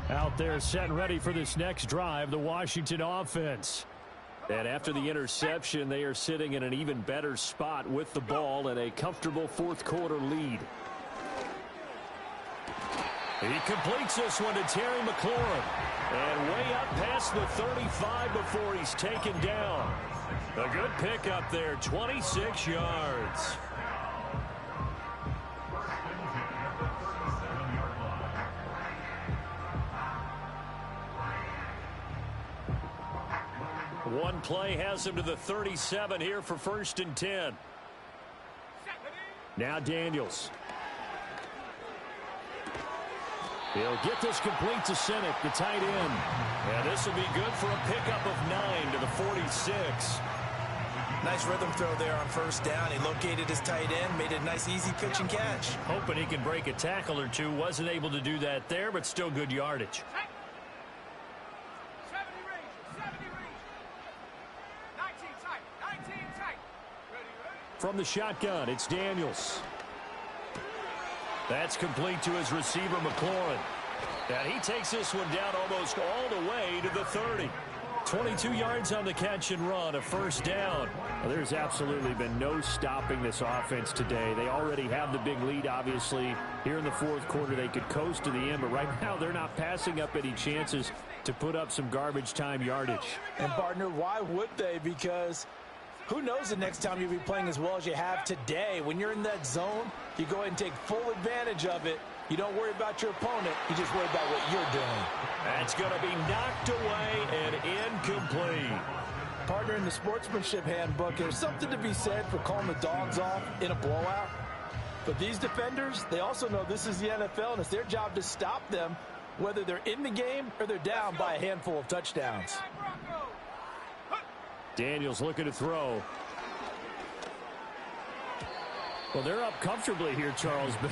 Out there set and ready for this next drive, the Washington offense. And after the interception, they are sitting in an even better spot with the ball and a comfortable 4th quarter lead. He completes this one to Terry McLaurin. And way up past the 35 before he's taken down. A good pickup there, 26 yards. One play has him to the 37 here for 1st and 10. Now Daniels. He'll get this complete to Sinek, the tight end. And this will be good for a pickup of 9 to the 46. Nice rhythm throw there on 1st down. He located his tight end, made a nice easy pitch and catch. Hoping he can break a tackle or two. Wasn't able to do that there, but still good yardage. 70 range. 19 tight. Ready. From the shotgun, it's Daniels. That's complete to his receiver, McLaurin. And he takes this one down almost all the way to the 30. 22 yards on the catch and run, a first down. Well, there's absolutely been no stopping this offense today. They already have the big lead, obviously. Here in the fourth quarter, they could coast to the end, but right now they're not passing up any chances to put up some garbage time yardage. And, partner, why would they? Because who knows the next time you'll be playing as well as you have today. When you're in that zone, you go ahead and take full advantage of it. You don't worry about your opponent. You just worry about what you're doing. That's going to be knocked away and incomplete. Partner, in the sportsmanship handbook, there's something to be said for calling the dogs off in a blowout. But these defenders, they also know this is the NFL, and it's their job to stop them, whether they're in the game or they're down by a handful of touchdowns. Daniels looking to throw. Well, they're up comfortably here, Charles, but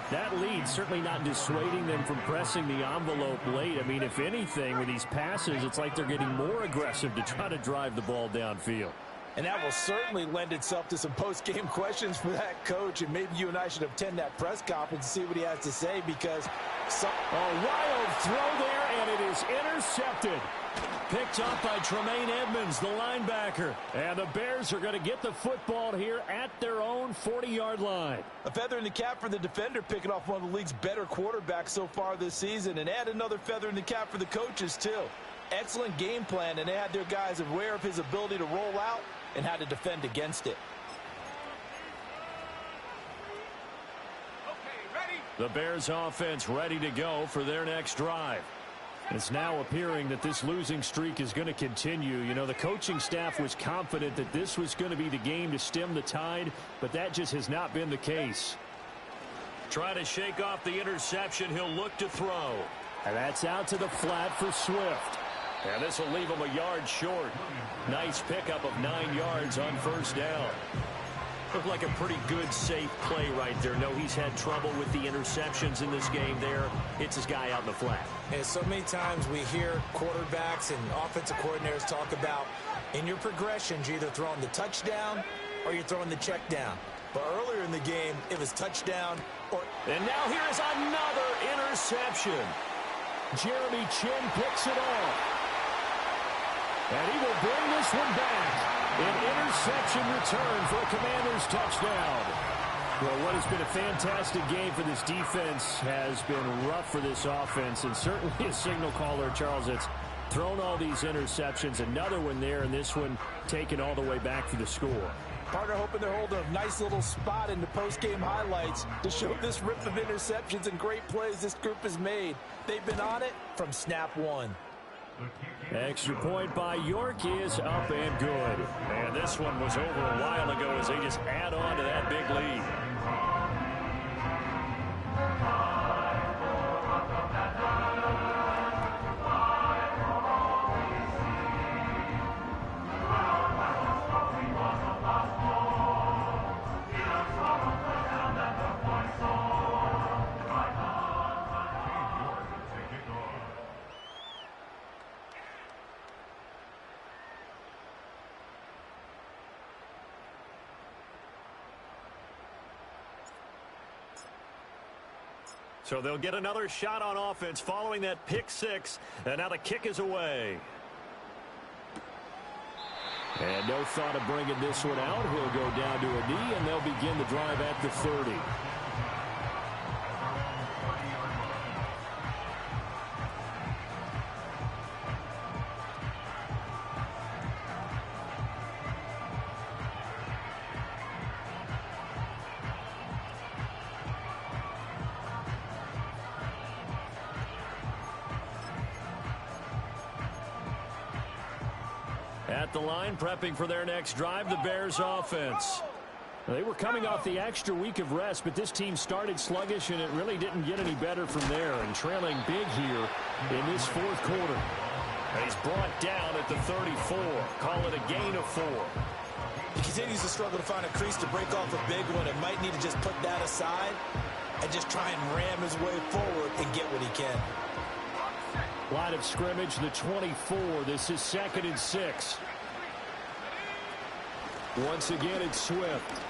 that lead certainly not dissuading them from pressing the envelope late. I mean, if anything, with these passes, it's like they're getting more aggressive to try to drive the ball downfield. And that will certainly lend itself to some post-game questions for that coach, and maybe you and I should attend that press conference and see what he has to say, because a wild throw there, and it is intercepted. Picked up by Tremaine Edmonds, the linebacker. And the Bears are going to get the football here at their own 40-yard line. A feather in the cap for the defender, picking off one of the league's better quarterbacks so far this season, and add another feather in the cap for the coaches, too. Excellent game plan, and they had their guys aware of his ability to roll out and how to defend against it. The Bears offense ready to go for their next drive. It's now appearing that this losing streak is going to continue. You know, the coaching staff was confident that this was going to be the game to stem the tide, but that just has not been the case. Trying to shake off the interception. He'll look to throw. And that's out to the flat for Swift. And this will leave him a yard short. Nice pickup of 9 yards on first down. Looked like a pretty good, safe play right there. No, he's had trouble with the interceptions in this game there. Hits his guy out in the flat. And so many times we hear quarterbacks and offensive coordinators talk about in your progressions, you're either throwing the touchdown or you're throwing the check down. But earlier in the game, it was touchdown or... And now here is another interception. Jeremy Chin picks it off. And he will bring this one back. An interception return for a Commanders touchdown. Well, what has been a fantastic game for this defense has been rough for this offense, and certainly a signal caller, Charles, that's thrown all these interceptions. Another one there, and this one taken all the way back for the score. Partner hoping they're holding a nice little spot in the post-game highlights to show this rip of interceptions and great plays this group has made. They've been on it from snap one. Extra point by York is up and good. And this one was over a while ago as they just add on to that big lead. So they'll get another shot on offense following that pick six. And now the kick is away. And no thought of bringing this one out. He'll go down to a knee, and they'll begin the drive at the 30. At the line, prepping for their next drive, the Bears offense. They were coming off the extra week of rest, but this team started sluggish, and it really didn't get any better from there, and trailing big here in this fourth quarter. And he's brought down at the 34. Call it a gain of 4. He continues to struggle to find a crease to break off a big one and might need to just put that aside and just try and ram his way forward and get what he can. Line of scrimmage, the 24. This is 2nd and 6. Once again, it's Swift.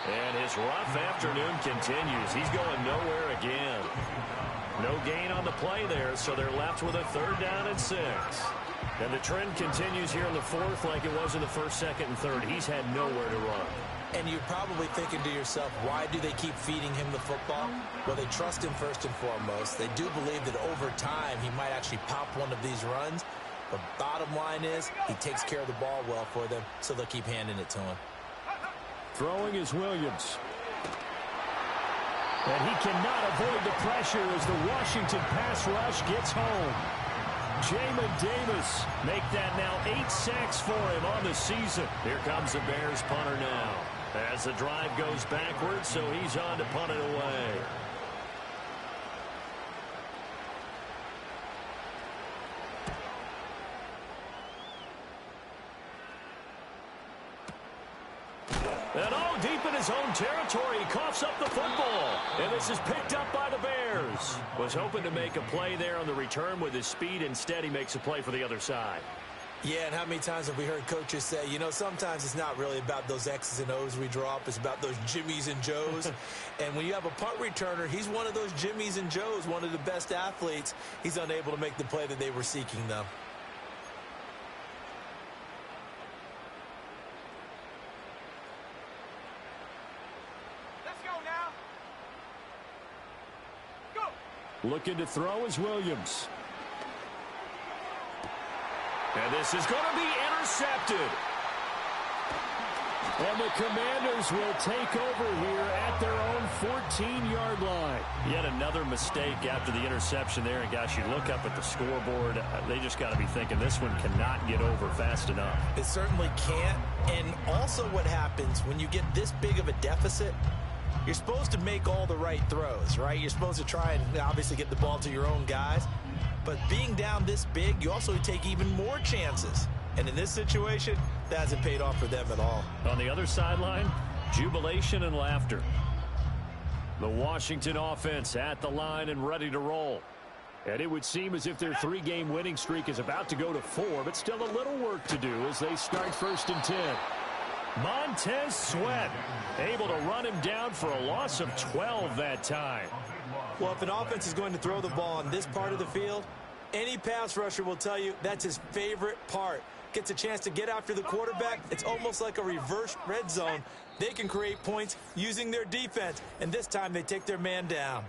And his rough afternoon continues. He's going nowhere again. No gain on the play there, so they're left with a 3rd down and 6. And the trend continues here in the 4th like it was in the 1st, 2nd, and 3rd. He's had nowhere to run. And you're probably thinking to yourself, why do they keep feeding him the football? Well, they trust him first and foremost. They do believe that over time he might actually pop one of these runs. But bottom line is he takes care of the ball well for them, so they'll keep handing it to him. Throwing is Williams. And he cannot avoid the pressure as the Washington pass rush gets home. Jamin Davis make that now 8 sacks for him on the season. Here comes the Bears punter now. As the drive goes backwards, so he's on to punt it away. And all deep in his own territory, he coughs up the football. And this is picked up by the Bears. Was hoping to make a play there on the return with his speed. Instead, he makes a play for the other side. Yeah, and how many times have we heard coaches say, you know, sometimes it's not really about those X's and O's we draw up. It's about those Jimmies and Joes. And when you have a punt returner, he's one of those Jimmies and Joes, one of the best athletes. He's unable to make the play that they were seeking, though. Looking to throw is Williams. And this is going to be intercepted. And the Commanders will take over here at their own 14-yard line. Yet another mistake after the interception there. And, gosh, you look up at the scoreboard. They just got to be thinking this one cannot get over fast enough. It certainly can't. And also what happens when you get this big of a deficit, you're supposed to make all the right throws, right? You're supposed to try and obviously get the ball to your own guys. But being down this big, you also take even more chances. And in this situation, that hasn't paid off for them at all. On the other sideline, jubilation and laughter. The Washington offense at the line and ready to roll. And it would seem as if their 3-game winning streak is about to go to 4, but still a little work to do as they start 1st and 10. Montez Sweat able to run him down for a loss of 12 that time. Well, if an offense is going to throw the ball on this part of the field, any pass rusher will tell you that's his favorite part. Gets a chance to get after the quarterback. It's almost like a reverse red zone. They can create points using their defense, and this time they take their man down.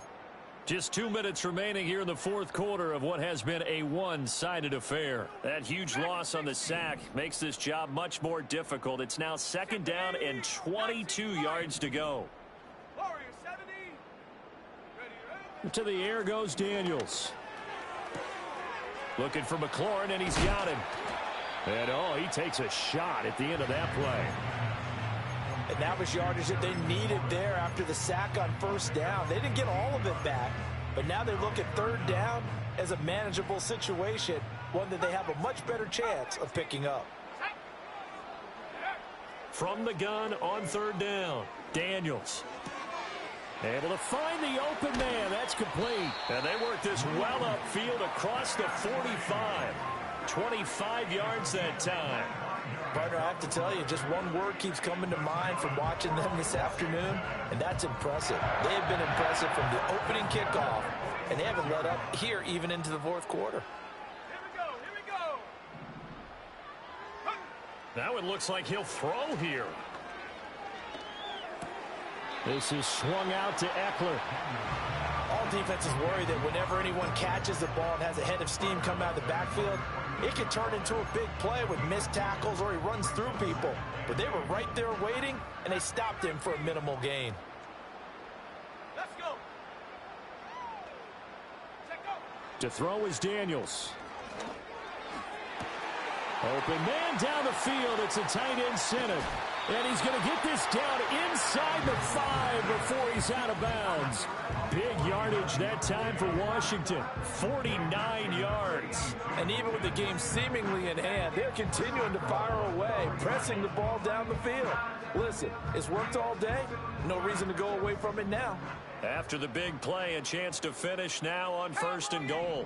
Just 2 minutes remaining here in the 4th quarter of what has been a one-sided affair. That huge loss on the sack makes this job much more difficult. It's now 2nd down and 22 yards to go. To the air goes Daniels. Looking for McLaurin, and he's got him. And, oh, he takes a shot at the end of that play. And that was yardage that they needed there after the sack on 1st down. They didn't get all of it back, but now they look at 3rd down as a manageable situation, one that they have a much better chance of picking up. From the gun on 3rd down, Daniels. Able to find the open man. That's complete. And they work this well upfield across the 45. 25 yards that time. Partner, I have to tell you, just one word keeps coming to mind from watching them this afternoon, and that's impressive. They have been impressive from the opening kickoff, and they haven't let up here even into the 4th quarter. Here we go. Now it looks like he'll throw here. This is swung out to Eckler. All defenses worry that whenever anyone catches the ball and has a head of steam come out of the backfield, it can turn into a big play with missed tackles or he runs through people. But they were right there waiting, and they stopped him for a minimal gain. Let's go. To throw is Daniels. Open man down the field. It's a tight end center. And he's going to get this down inside the 5 before he's out of bounds. Big yardage that time for Washington. 49 yards. And even with the game seemingly in hand, they're continuing to fire away, pressing the ball down the field. Listen, it's worked all day. No reason to go away from it now. After the big play, a chance to finish now on 1st and goal.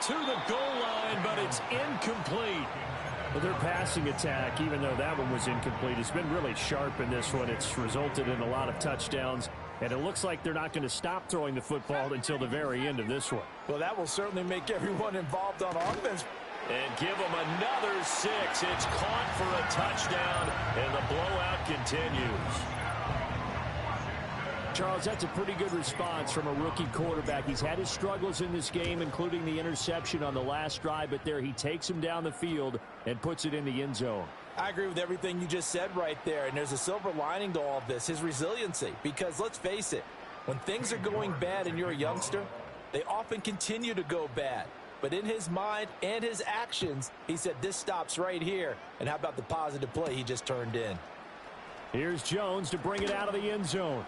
To the goal line, but it's incomplete. Well, their passing attack, even though that one was incomplete, has been really sharp in this one. It's resulted in a lot of touchdowns, and it looks like they're not going to stop throwing the football until the very end of this one. Well, that will certainly make everyone involved on offense. And give them another 6. It's caught for a touchdown, and the blowout continues. Charles, that's a pretty good response from a rookie quarterback. He's had his struggles in this game, including the interception on the last drive, but there he takes him down the field and puts it in the end zone. I agree with everything you just said right there, and there's a silver lining to all of this, his resiliency. Because let's face it, when things are going bad and you're a youngster, they often continue to go bad. But in his mind and his actions, he said this stops right here. And how about the positive play he just turned in? Here's Jones to bring it out of the end zone.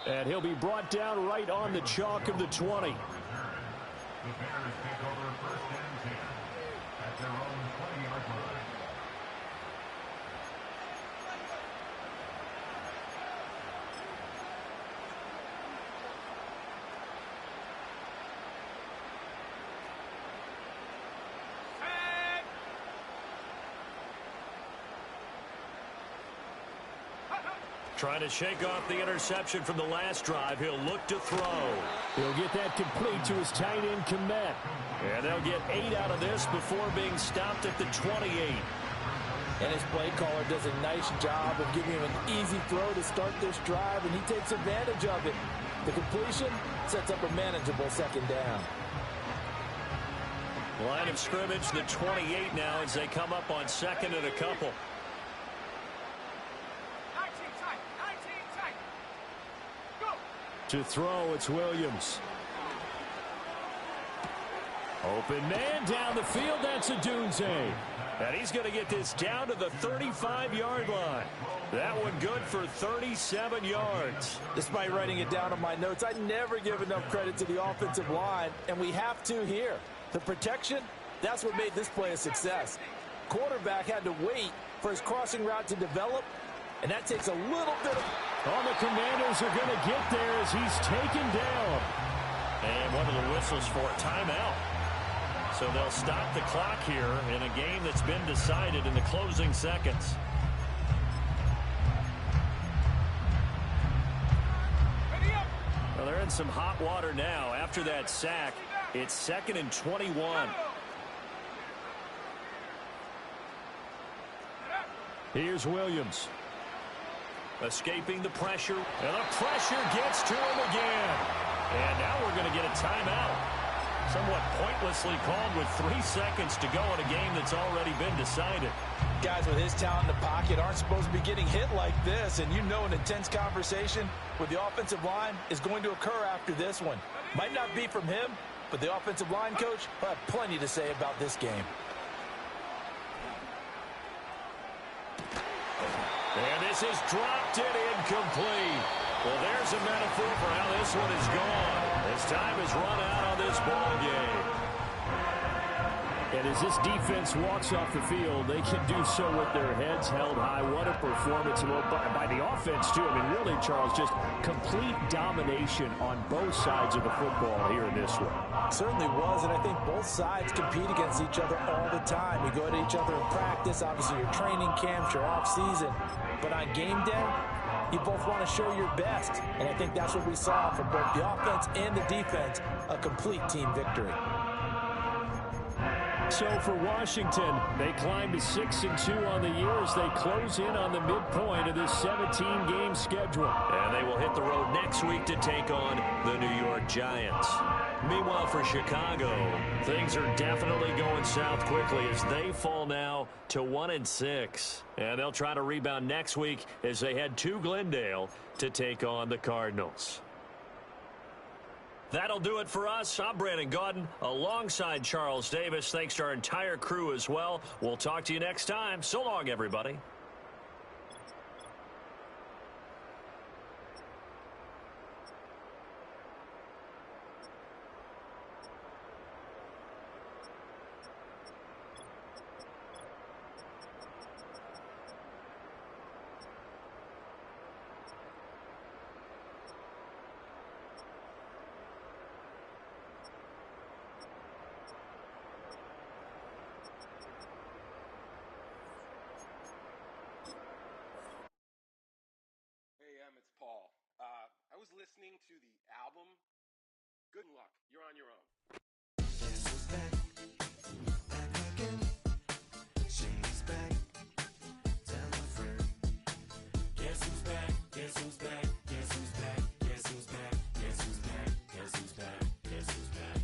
And he'll be brought down right on the chalk of the 20. Trying to shake off the interception from the last drive. He'll look to throw. He'll get that complete to his tight end, Komet. And they'll get 8 out of this before being stopped at the 28. And his play caller does a nice job of giving him an easy throw to start this drive, and he takes advantage of it. The completion sets up a manageable second down. Line of scrimmage, the 28 now as they come up on second and a couple. To throw, it's Williams. Open man down the field. That's Adunze. And he's going to get this down to the 35-yard line. That one good for 37 yards. Despite writing it down on my notes, I never give enough credit to the offensive line, and we have to here. The protection, that's what made this play a success. Quarterback had to wait for his crossing route to develop, and that takes a little bit of... Oh, the Commanders are going to get there as he's taken down. And one of the whistles for a timeout. So they'll stop the clock here in a game that's been decided in the closing seconds. Well, they're in some hot water now. After that sack, it's 2nd and 21. Here's Williams. Escaping the pressure, and the pressure gets to him again. And now we're going to get a timeout. Somewhat pointlessly called with 3 seconds to go in a game that's already been decided. Guys with his talent in the pocket aren't supposed to be getting hit like this, and you know an intense conversation with the offensive line is going to occur after this one. Might not be from him, but the offensive line coach will have plenty to say about this game. And this is dropped and incomplete. Well, there's a metaphor for how this one is gone. As time has run out on this ball game. And as this defense walks off the field, they can do so with their heads held high. What a performance by the offense, too. I mean, really, Charles, just complete domination on both sides of the football here in this one. Certainly was, and I think both sides compete against each other all the time. You go at each other in practice, obviously your training camps, your off-season. But on game day, you both want to show your best. And I think that's what we saw from both the offense and the defense, a complete team victory. So for Washington, they climb to 6-2 on the year as they close in on the midpoint of this 17-game schedule. And they will hit the road next week to take on the New York Giants. Meanwhile, for Chicago, things are definitely going south quickly as they fall now to 1-6. And they'll try to rebound next week as they head to Glendale to take on the Cardinals. That'll do it for us. I'm Brandon Gaudin alongside Charles Davis. Thanks to our entire crew as well. We'll talk to you next time. So long, everybody. listening to the album, good luck. You're on your own. Guess who's back? Back again. She's back. Tell a friend. Guess who's back? Guess who's back? Guess who's back? Guess who's back? Guess who's back? Guess who's back? Guess who's back?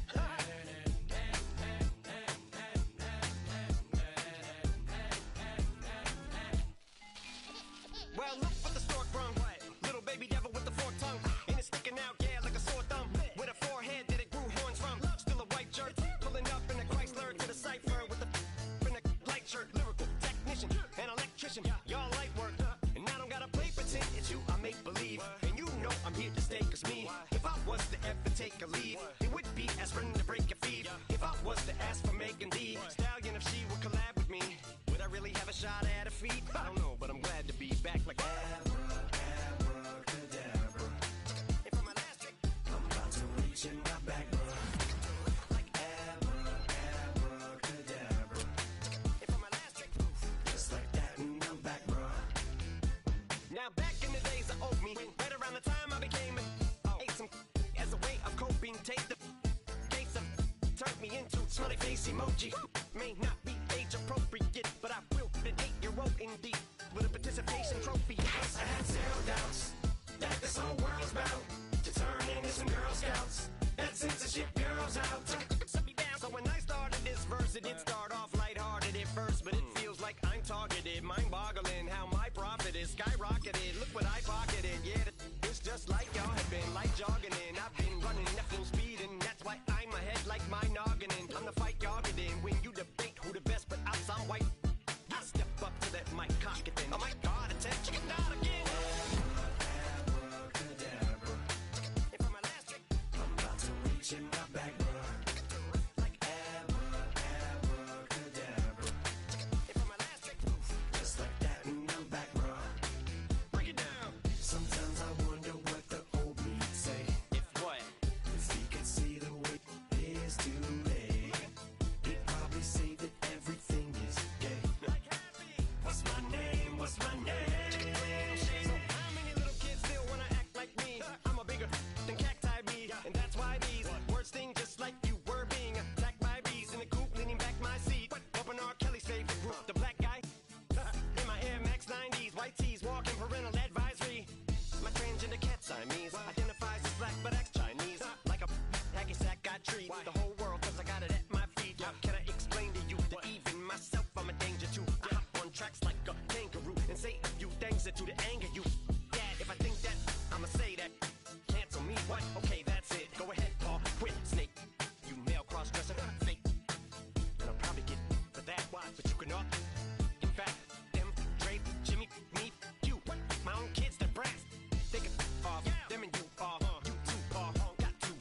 Well, look what the stork brung. Little baby devil with the forked tongue. And it's sticking out, yeah, like a sore thumb. With a forehead that it grew horns from. Still a white jerk. Pulling up in a Chrysler to the cipher with the in a light shirt. Lyrical technician, an electrician. Y'all light work. And I don't gotta play pretend it's you, I make believe. And you know I'm here to stay, cause me. If I was to ever take a leave, it would be as friend to break your feet. If I was to ask for Megan D Stallion, if she would collab with me, would I really have a shot at her feet? I don't know, but I'm glad to be back like abracadabra. And for my last trick, I'm about to reach in my back, bro. Like abracadabra. And for my last trick, just like that, and I'm back, bro. Now back in the days of owed me, right around the time I became ate some as a way of coping. Take the case of turned me into smiley face emoji. May not be age appropriate, but I will be an 8-year-old indeed with a participation trophy. Yes, I had zero doubts that this whole world's about to turn into some Girl Scouts. That censorship bureau's out. Set me down. So when I started this verse, it did start off lighthearted at first, but it feels like I'm targeted. Mind-boggling how my profit is skyrocketed. Look what I pocketed. Yeah, it's just like y'all have been like jogging in. I've been running at full speed, and that's why I'm ahead like my noggin. I'm the fight y'all get in when you debate who the best, but I'm some white. I step up to that mic, cock it then. Oh my God, attempt chicken out again. Abracadabra. And for my last trick, I'm about to reach in my back, bro. Like abracadabra. And for my last trick, just like that, and I'm back, bro. Break it down. Sometimes I wonder what the old me say. If what? If he could see the way it is today, he'd probably say that everything is gay. What's my name? What's my name? So how many little kids still wanna act like me? I'm a bigger than cacti bee, and that's why these words sting just like you were being attacked by bees in the coop, leaning back my seat. Open R. Kelly's favorite group, the black guy. In my Air Max 90s, white tees, walking parental advisory. My transgender cat Siamese identifies as black but acts Chinese. Like a hacky sack I treat the whole world cause I got it at my feet. Can I explain to you that even myself I'm a danger to? I hop on tracks like a kangaroo and say a few things that to the anger you. Dad, if I think that, I'ma say that. Cancel me, what? Okay, that's it. Go ahead, Paul, quit, snake. You male cross-dresser, fake. And I'll probably get for that, why? But you can all. In fact, them, Dre, Jimmy, me, you. My own kids, they're brass. They can off, them and you are. You too, Paul, got two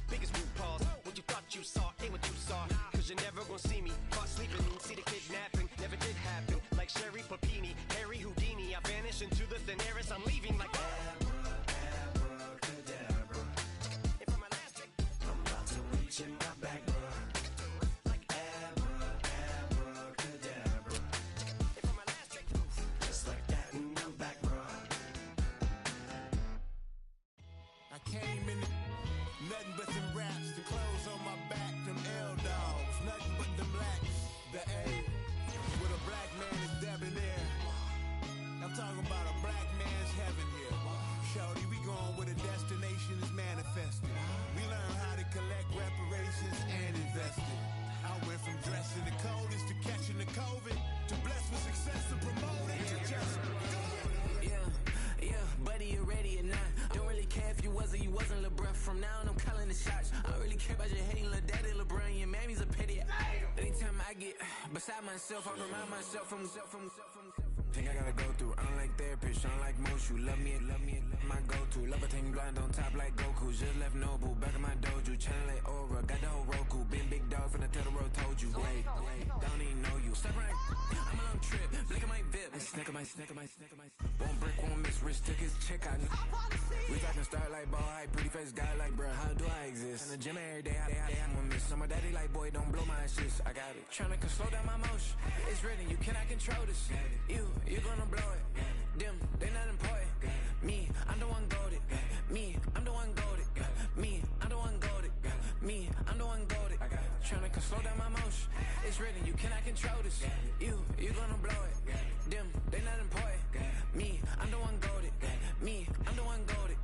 biggest root paws. What you thought you saw, ain't what you saw. Cause you're never gonna see me caught sleeping. See the kidnapping, never did happen. Like Sherry Papini, Harry Houdini. I vanish into the thin air as I'm leaving like abracadabra. And for my last trick, I'm about to reach in my back, bro. Like abracadabra. And for my last trick, just like that, and I'm back, bro. I came in nothing but them raps, the clothes on my back, them L-dogs, nothing but them blacks, the A, with a black man is debonair. I'm talking about a black man's heaven here. Shorty, we going where the destination is manifested. We learn how to collect reparations and invest it. I went from dressing the coldest to catching the COVID, to blessed with success to promote it, to just do it. Yeah, buddy, you ready or not? Don't really care if you was or you wasn't LeBron. From now on, I'm calling the shots. I don't really care about your hating little daddy LeBron. Your mammy's a pity. Anytime I get beside myself, I remind myself from. Think I gotta go through. I don't like therapist, I don't like most. You love me, my go-to. Love a team blind on top like Goku. Just left Noble, back in my dojo. Channel like Aura, got the whole Roku. Been big dog from the Tether Road, told you. Wait, don't even know you. Step right, I'm a long trip. Blick at my VIP. Snicker my. Won't break, won't miss. Rich tickets, check out. We talking start like ball hype. Pretty face guy like, bruh, how do I exist? In the gym every day, I'm gonna miss. So my daddy like, boy, don't blow my assist. I got it. Tryna slow down my motion. It's written, you cannot control this. You gonna blow it. Them, they not important. Me, I'm the one goaded. Me, I'm the one slow down my motion. It's written, you cannot control this. You gonna blow it. Them, they not important. Me, I'm the one goated. Me, I'm the one goated.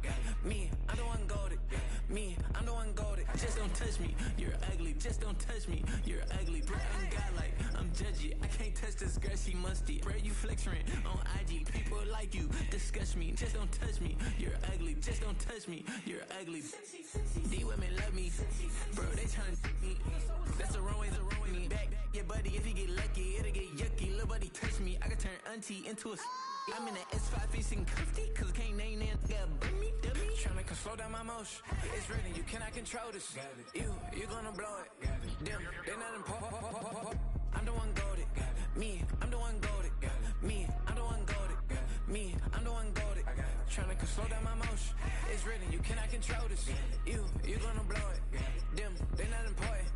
Me, I'm the one goated. Me, I'm the one goated. Just don't touch me, you're ugly. Just don't touch me, you're ugly. Bro, I'm godlike, I'm judgy. I can't touch this girl, she musty. Bro, you flexing on IG. People like you disgust me. Just don't touch me, you're ugly. Just don't touch me, you're ugly. These women love me, bro. They tryna me. That's the wrong way, me back. Yeah, buddy, if you get lucky, it'll get yucky. Little buddy touch me, I can turn auntie into a. I'm in the S5 facing cuffy, cause I can't name that guy but me, dummy. Tryna slow down my motion. It's written, you cannot control this. You gonna blow it. Them, they not important. I'm the one goated. Me, I'm the one goated. Me, I'm the one goated. Me, I'm the one goated. Tryna slow down my motion. It's written, you cannot control this. You gonna blow it. Them, they not important.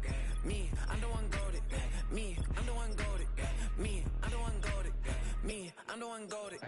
Me, I'm the one goated. Me, I'm the one goated. Me, I'm the one goated. Me, I'm the one goated.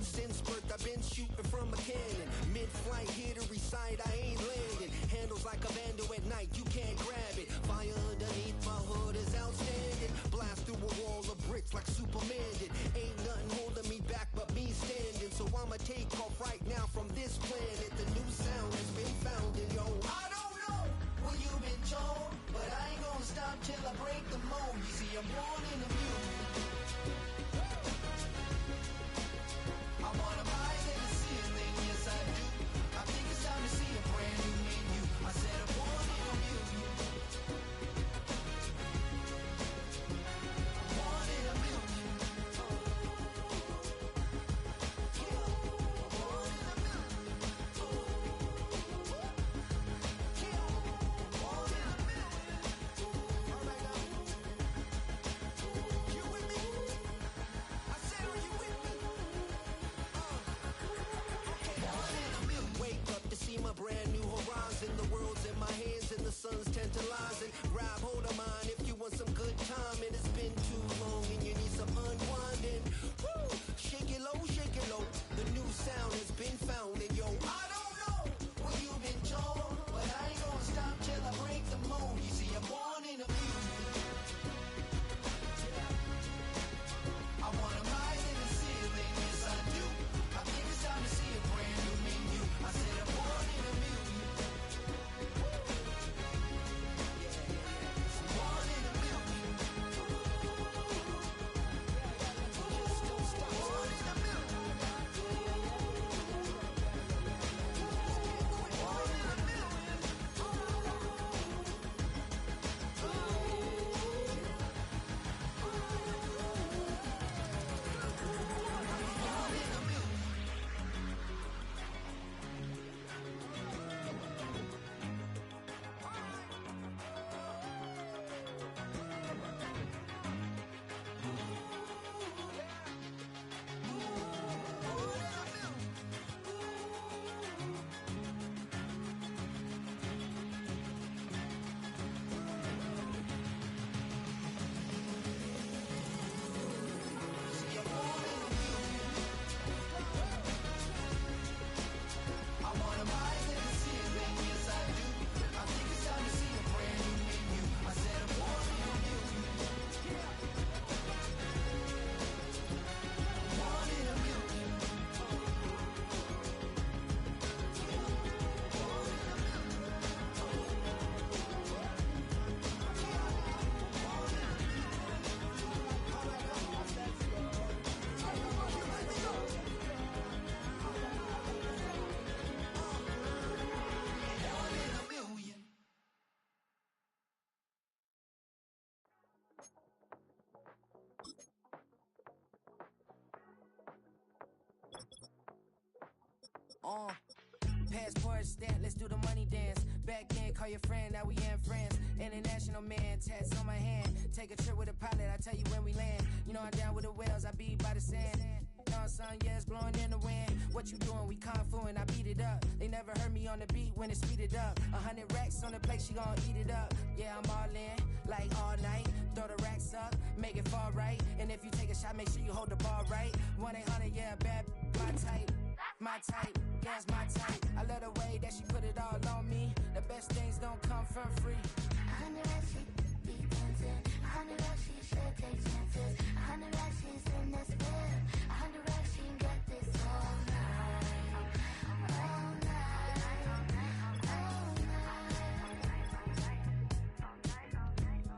Since birth, I've been shooting from a cannon. Mid-flight, here to recite, I ain't landing. Handles like a vandal at night, you can't grab it. Fire underneath my hood is outstanding. Blast through a wall of bricks like Superman did. Ain't nothing holding me back but me standing. So I'ma take off right now from this planet. The new sound has been founded, yo. I don't know what you've been told, but I ain't gonna stop till I break the mold. You see, I'm born in the music. I wanna rise in the ceiling, yes I do. I think it's time to see a brand new menu. I said I'm born in the music. Passport stamp, let's do the money dance. Back in, call your friend, now we in France. International man, tats on my hand. Take a trip with a pilot, I tell you when we land. You know I'm down with the whales, I be by the sand. Sun, yeah, it's blowing in the wind. What you doing? We kung fu and I beat it up. They never heard me on the beat when it's speeded up. 100 racks on the plate, she gon' eat it up. Yeah, I'm all in, like all night. Throw the racks up, make it fall right. And if you take a shot, make sure you hold the ball right. 1-800, yeah, bad, my type. My type, yeah, it's my type. I love the way that she put it all on me. The best things don't come from free. 100 racks, she be dancing. 100 racks, she should take chances. 100 racks, she's in this bed. 100 racks, she can get this all night. All night. All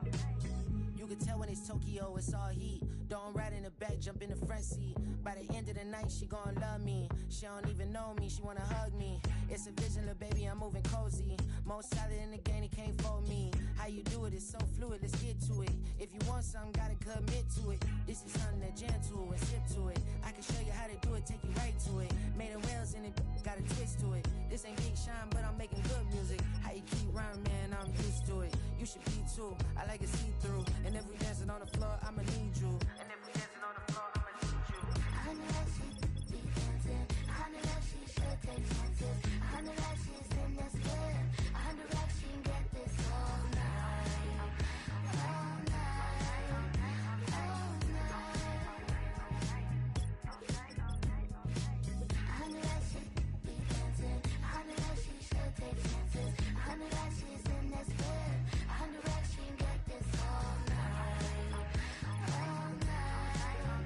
night. You can tell when it's Tokyo, it's all heat. Don't ride in the back, jump in the front seat. By the end of the night, she gon' love me. She don't even know me, she wanna hug me. It's a vision, little baby, I'm moving cozy. Most solid in the game, he can't fold me. How you do it, it's so fluid, let's get to it. If you want something, gotta commit to it. This is something that jam to and sip to it. I can show you how to do it, take you right to it. Made of whales in it, got a twist to it. This ain't Big Sean, but I'm making good music. How you keep rhyming, man, I'm used to it. You should be too, I like it see-through. And if we dancing on the floor, I'ma need you. And if we dancing on the floor, I'ma need you. 100 racks, she be dancing. 100 racks, she should take chances. 100 racks, she's in this bed. 100 racks, she can get this all night. All night. All night. 100 racks, she be dancing. 100 racks, she should take chances. 100 racks, she's in this bed. 100 racks, she can get this all night. All night. All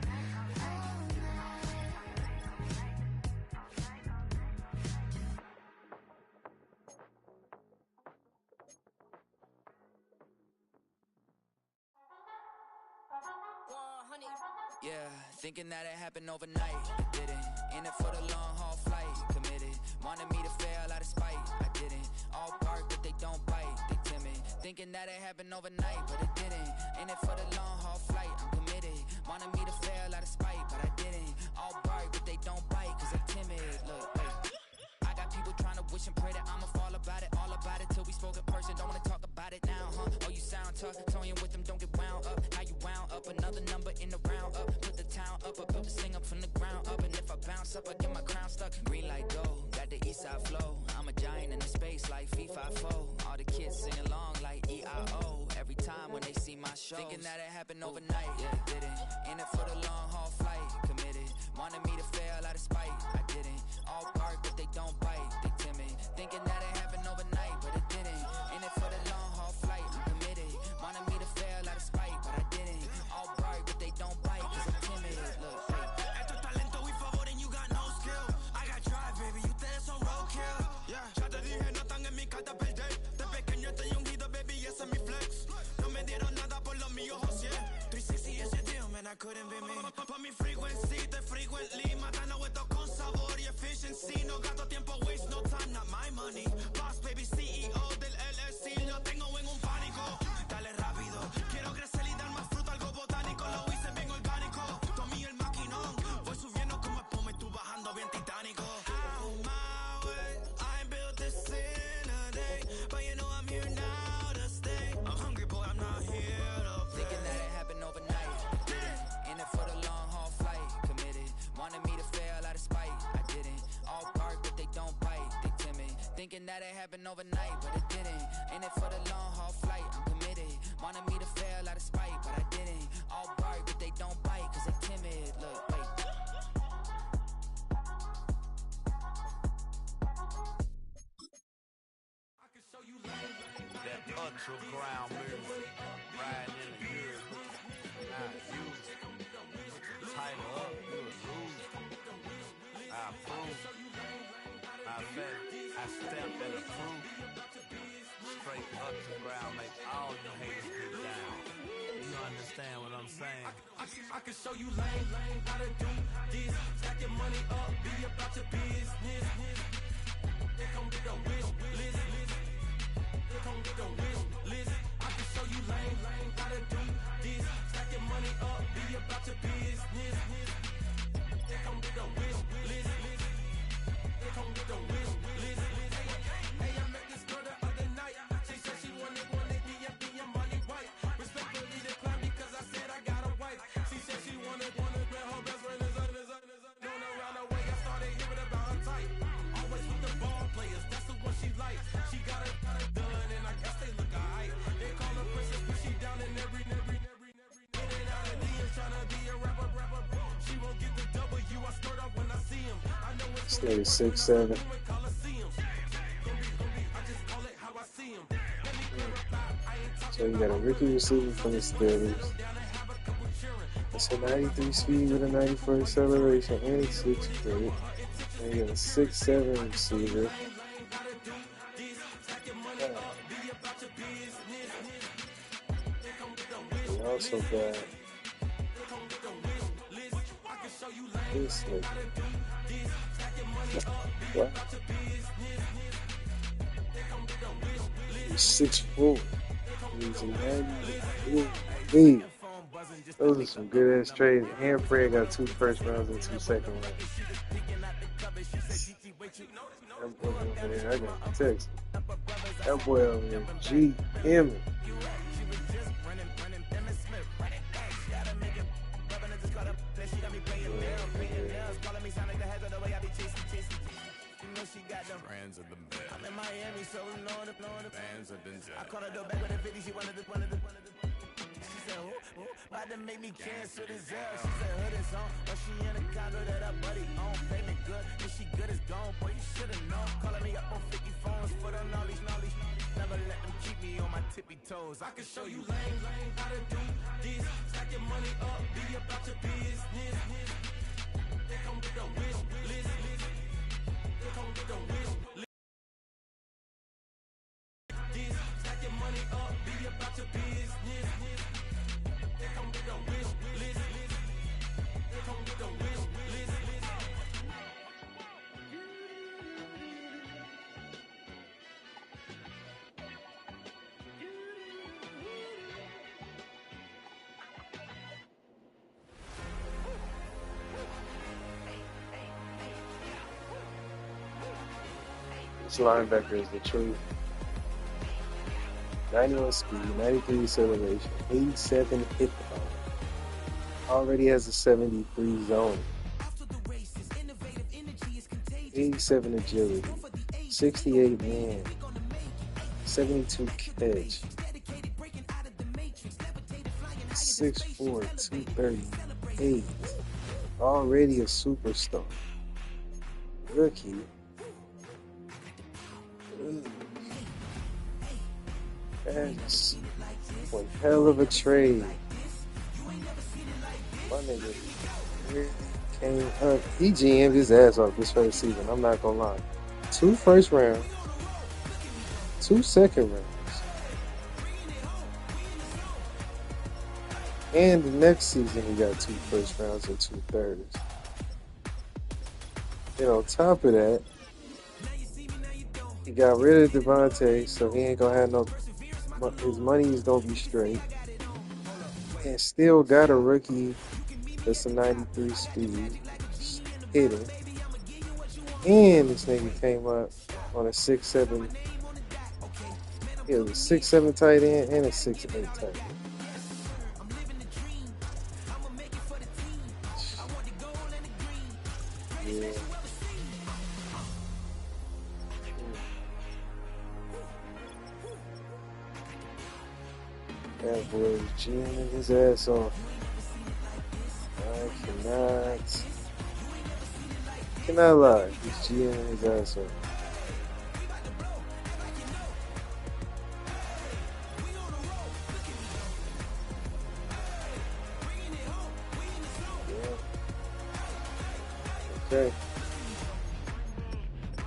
Yeah, thinking that it happened overnight, it didn't. In it for the long haul flight, committed. Wanted me to fail out of spite, I didn't. All bark but they don't bite, they timid. Thinking that it happened overnight, but it didn't. In it for the long haul flight, I'm committed. Wanted me to fail out of spite, but I didn't. All bark but they don't bite, cause I'm timid. Look, wait. I got people trying to wish and pray that I'ma fall about it. All about it till we spoke in person, don't wanna talk about it now, huh? Oh, you sound tough, toying with them, don't get wound up. How you wound up, another number in the round up. Put the town up, I built this thing up from the ground up. And if I bounce up, I get my crown stuck. Green light go, got the east side flow. I'm a giant in the space like FIFA4. All the kids sing along like EIO. Every time when they see my show, thinking that it happened overnight, yeah, it didn't. In it for the long haul flight, committed. Wanted me to fail out of spite, I didn't. All bark but they don't bite, they timid. Thinking that it happened overnight, but it didn't. In it for the long haul flight, I'm committed. Wanted me to fail out of spite, but I didn't. All bark but they don't bite, cause I'm timid. Look, Esto es talento y favor and you got no skill. I got drive, baby, ustedes son roadkill. Yeah, ya te dije, no están en mi carta perder. De pequeño estoy ungido, baby, ese es mi flex. No me dieron nada por los míos, José. 360 is your deal, man, I couldn't be me. Pa' mi frequency, estoy frequently matando esto con sabor y efficiency. No gasto tiempo, waste no time, not my money. Boss, baby, CEO del LLC, lo tengo en un pánico. Dale rápido, quiero crecer y dar más fruto, algo botánico. Lo hice bien orgánico, Tommy el maquinón. Voy subiendo como espuma y tú bajando bien titánico. Out my way, I ain't built this in a day, but you know I'm here now to stay. I'm hungry, boy, I'm not here to play. thinking that it happened overnight, didn't. In it for the long haul flight, committed. Wanted me to fail out of spite, I didn't. All bark but they don't bite, they timid. Thinking that it happened overnight, but it didn't. In it for the long haul flight, I'm committed. Wanted me to fail out of spite, but I didn't. All bark but they don't bite, cause I'm timid. Look, wait. That ultra ground music, riding in the good, not used. Tighten up, you a loser. I approve. I bet I stamped and approved. Straight ultra ground, make all you haters get down. You understand what I'm saying? I can show you lame, how to do this. Stack your money up, be about your business. They come get the wish list. They come get the wish list. I can show you lame, how to do this. Stack your money up, be about your business. They come get the wish list. They come get This nigga 6'7". So you got a rookie receiver from the Steelers. It's a 93 speed with a 94 acceleration and 6 foot. And you got a 6'7" receiver. You also got this nigga. What? He's 6'4". He's a 90. Those are some good ass trades. And Fred got 2 first rounds and 2 second rounds. That boy over there, I got the text. That boy over there, GM. Friends of the best. I'm in Miami, so we know the fans have been I caught her door back with a 50, she wanted the. She said, about to make me cancel this Zell. She said, hood is on, but she in a condo that her buddy on. Payment good, if she good is gone, boy, you should've known. Calling me up on 50 phones, for the knowledge. Never let them keep me on my tippy toes. I can show you lame, how to do this. Stack your money up, be about your business. They come with the wish list. They come with the wish list. Stack your money up, be about your business. They come with the wish list. They come with the wish list. This linebacker is the truth. 91 speed, 93 acceleration, 87 hit power. Already has a 73 zone. 87 agility, 68 man, 72 catch, 6'4", 238. Already a superstar. Rookie. That's one hell of a trade. My nigga really came up. He GM'd his ass off this first season. I'm not gonna lie. 2 first rounds, 2 second rounds, and the next season he got 2 first rounds and 2 thirds. And on top of that, he got rid of Devontae, so he ain't gonna have no. His money is gonna be straight, and still got a rookie that's a 93 speed hitting. And this nigga came up on a 6'7". Yeah, it was a 6'7" tight end and a 6'8" tight end. Yeah. That boy is GMing his ass off. I cannot lie. He's GMing his ass off. Yeah. Okay.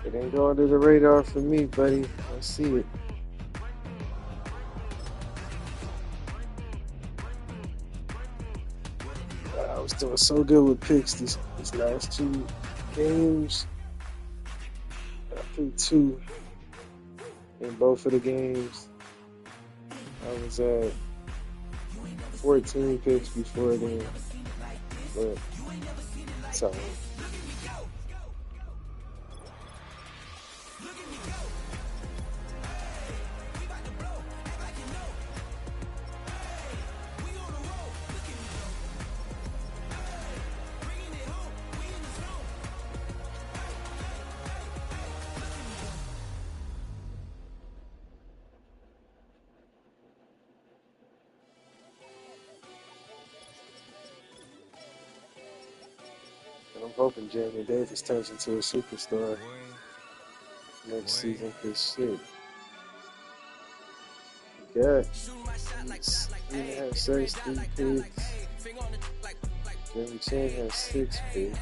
It ain't going to the radar for me, buddy. I see it. I was doing so good with picks these last 2 games. I threw 2 in both of the games. I was at 14 picks before then. But it's all right. I'm hoping Jamie Davis turns into a superstar next season. Cause shit, he got he has 3 picks. Jimmy Chan has 6 picks.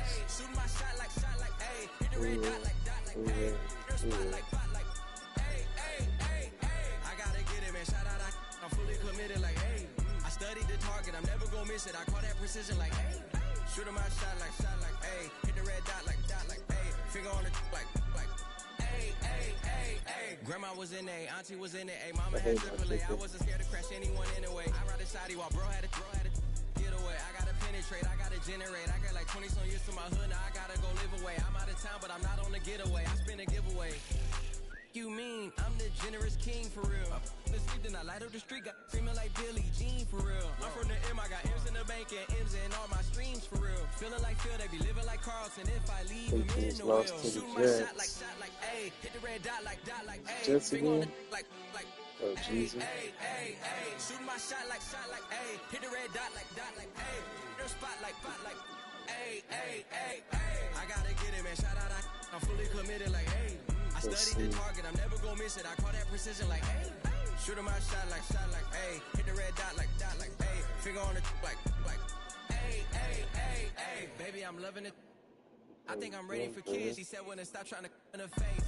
I studied the target, I'm never gonna miss it. I call that precision like, hey. Shoot my shot like, hey. Hit the red dot like, hey. Finger on the like, hey, hey, hey, hey. Grandma was in A, auntie was in it, a mama had AAA. I wasn't scared to crash anyone anyway. I ride the side while bro had to get away. I gotta penetrate, I gotta generate. I got like 20 some years to my hood, now I gotta go live away. I'm out of town, but I'm not on the getaway. I spin a giveaway. You mean I'm the generous king for real? I the sleep, then I light up the street, got screaming like Billie Jean for real. I'm from the M, I got M's in the bank and M's in all my streams for real. Feeling like Phil, they be living like Carlton. If I leave them in the wheel, shoot my shot like A, hit the red dot like A. Jets again? Like oh Jesus! Hey, shoot my shot like A, hit the red dot like A. Their spot like A. I gotta get it, man. Shout out, I'm fully committed like A. I studied the target, I'm never gonna miss it. I call that precision like, hey. Shoot my shot like, hey. Hit the red dot like, hey. Finger on the like, hey. Baby, I'm loving it. I think I'm ready for kids. She said when it stop trying to in her face.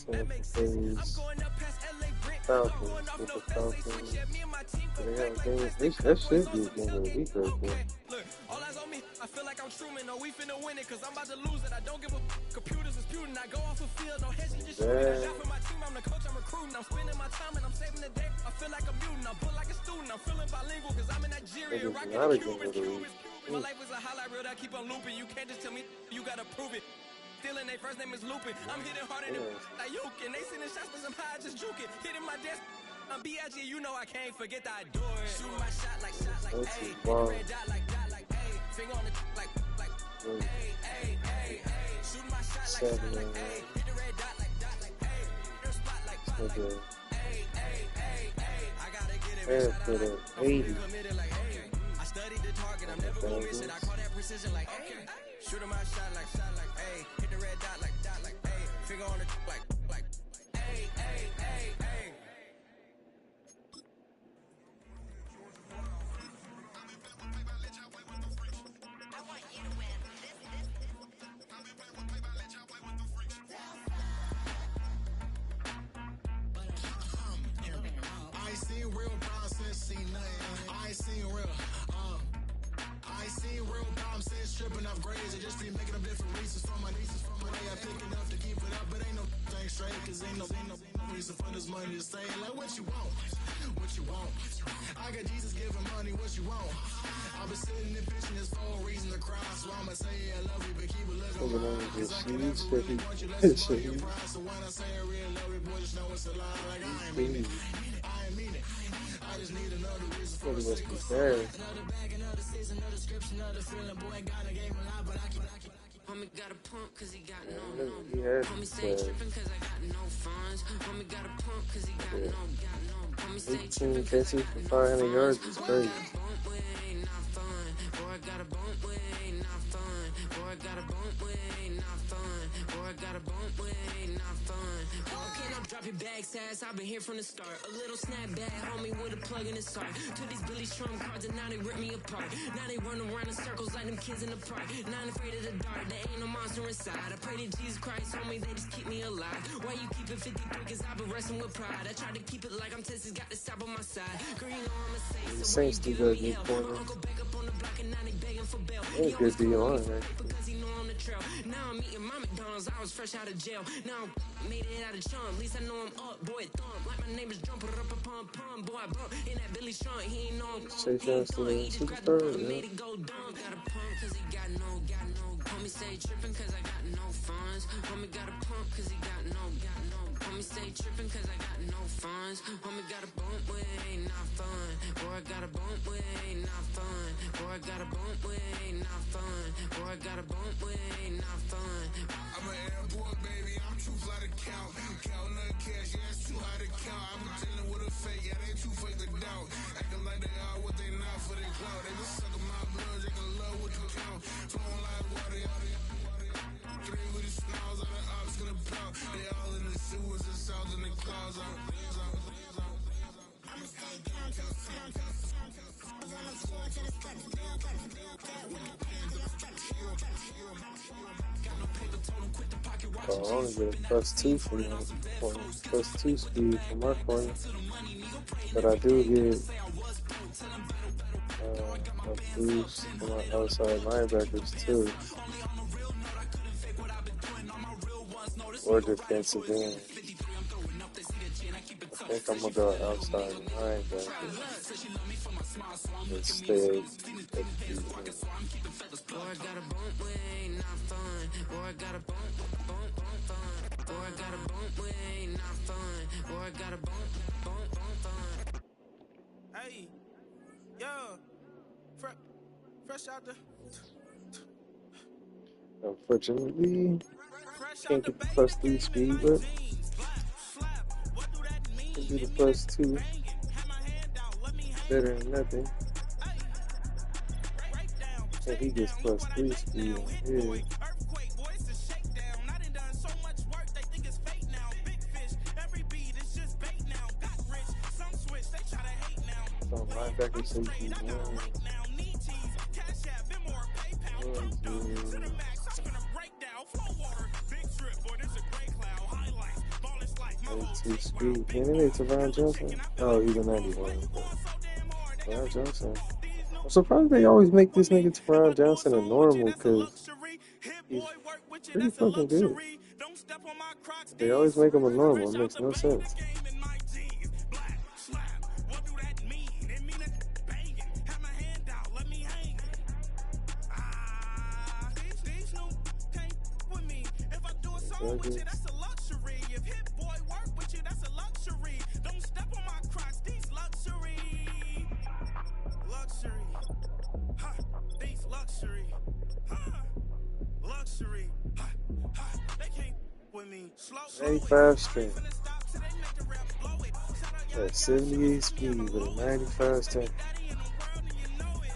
That makes sense. I'm going up past LA Brent. I'm going off no fence. They switch at me and my team. That should be a game of the week right there. Look, all eyes on me. I feel like I'm Truman. No, we finna win it. Cause I'm about to lose it. I don't give a computers disputing. I go off the field. No hedging, just shooting. I shot for my team. I'm the coach. I'm recruiting. I'm spending my time and I'm saving the day. I feel like a mutant. I'm built like a student. I'm feeling bilingual. Cause I'm in Nigeria. Rocking the Cubans. My life is a highlight reel that keep on looping. You can't just tell me you gotta prove it. Stealing, their first name is Lupin. I'm hitting harder than like Yukin. They sending shots for some high, just juke it. Hitting my desk. I'm B.I.G. You know I can't forget that I do it. Shoot my shot like A. Hit the red dot like A. Finger on the like A. Shoot my shot like A. Hit the red dot like A. Their spot like A. I gotta get it. Shout out like I'm fully committed like A. I studied the target. I'm never gonna miss it. I call that precision like A. Shoot my shot like A. Hit the red dot like A. Finger on the like A. I ain't seen real problems since seen nothing. I ain't seen real. I ain't seen real problems since stripping off grades. I just be making up different reasons for my nieces. For my day, I pick it up to keep it up, but ain't no thing straight. Cause ain't no reason for this money to stay. Like what you want? What you want? I got Jesus giving money. What you want? I've been sitting and pitching this for a reason to cry. So I'ma say I love you, but keep it living. Cause I can never really want you less than your pride. So when I say I really love you, boy, just know it's a lie. Like I ain't mean it. I ain't mean it. I just need another reason for a single song. Another bag, another season, another description, another feeling. Boy, got a game a lot, but I keep. Homie got a pump cause he got no. Homie stay tripping cause I got no funds. Homie got a pump cause he got no. Homie stay tripping cause I got no 500 yards is crazy. Boy, I got a bump with ain't not fun. Boy, I got a bump with ain't not fun. Boy, I got a bump with ain't not fun. Can I drop your bag sass? I've been here from the start. A little snapback, homie, with a plug in his heart. To these Billy Trump cards and now they rip me apart. Now they run around in circles like them kids in the park. Now I'm afraid of the dark, there ain't no monster inside. I pray to Jesus Christ, homie, they just keep me alive. Why you keep it 53? Cause I've been wrestling with pride. I try to keep it like I'm Texas, got the stop on my side. Girl, you know I'm a saint, so Saints do good new corner. That's good D line, man. Now I'm eating my McDonald's, I was fresh out of jail. Now I made it out of chum, at least I know I'm up, boy, thump. Like my name is Jumper, up a pum pum, boy, I bump. In that Billy Trump, he ain't know I'm Chase Young's still in superstar, made it go dumb. Got a pump cause he got no. Homie stay tripping cause I got no funds. Homie got a pump cause he got no. Homie stay tripping cause I got no funds. Homie got a bump with ain't not fun. Boy, I got a bump with ain't not fun. Boy, I got a bump with ain't not fun. Boy, I got a bump with ain't not fun. I'm an airport baby, I'm too fly to count. Counting cash, yeah, it's too high to count. I'm dealing with a fake, yeah, they too fake to doubt. Acting like they are what they not for their clout. They just sucking my blood, they can love what you count. Flowing like water. So I only get a +2 from my corner, +2 speed from my corner. But I do get a boost from my outside linebackers too, or defensive end. I think I'm gonna go outside linebacker instead of the end. Hey, yo, fresh out the Unfortunately, fresh out can't the get the bay, they +3 came in speed, my but jeans. Black slap, what do that can mean? do the It mean +2. banging. Have my hand out, let me hang. Better than nothing. Hey, breakdown, And he take gets down. Look what I +3 make speed now. on Hit boy, his. earthquake, boy, it's a shakedown. I done so much work, they think it's fake now. Big fish, every beat is just bait now. Got rich, some switch, they try to hate now. So Wait, linebacker I'm safety straight, I got a one. rate now. Need cheese, cash app, been more PayPal. One To the zero. max, I'm gonna break down. Flow water, big trip, boy, this a gray cloud. Highlights, ball is life, my whole 92 take wow. speed. Big Man, it ain't bar, Teron hella chicken, Johnson. I feel Oh, like he's a Rick Ross. Why 91. you Okay. going so damn hard? They got Teron me Johnson. these new I'm surprised they always make with this me. nigga If I Teron do a Johnson a song with you, normal that's a because luxury. Hit he's boy, work with you, pretty that's a fucking good. luxury. Don't step on my Crocs, They always these. make him a normal. Fresh It out makes the no bay, the sense. game in my jeans. Black slap, what do that mean? It mean a banging. Have my hand out, let me hang. These new came with me. If I do a song with you, Judges. that's a luxury. If hit boy work with you, that's a luxury. Don't step on my Crocs, these luxury. Luxury. Ha, these luxury. Ha, luxury. Ha, ha, they can't with me. Slow it. 95 I ain't strength. finna stop till they make the rap blow it. Shout out y'all At guys, shit was 78 funny at my speed with a lowest. 95 Baddest baby strength. daddy in the world and you know it.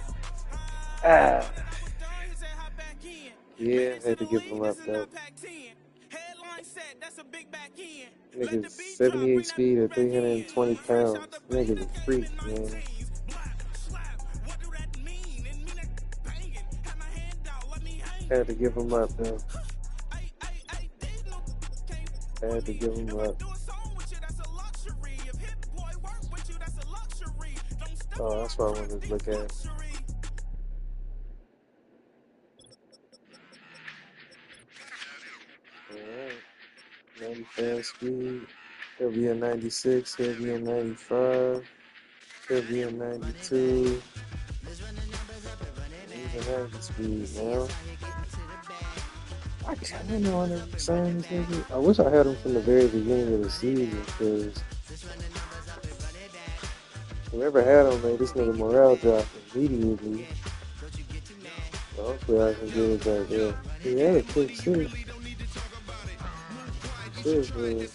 Ah. Thought that I was done, he said hop back in. Made Yeah, it I to had to the give him league, up this is though. not Pac-10. Headline set, that's a big back end. Let Niggas the beat drop, 78 bring that speed at back in. 320 Fresh out pounds. the bay, Nigga's the a game freak, in my man. jeans. Black slap, what do that mean? It mean that banging. Have my hand out, let me hang. Had to give him up though. These new came with Had to me. give him If I up. do a song with you, that's a luxury. If hit boy work with you, that's a luxury. Don't step on Oh, my that's what I Crocs, wanted to these look at. luxury. Alright. 95 speed. He'll be a 96. He'll be a 95. He'll be a 92. He's a 90 speed now. I kind of want to sign this nigga. I wish I had him from the very beginning of the season because whoever had him made this nigga morale drop immediately. So hopefully I can get it back there. He had a quick six. Shit, man.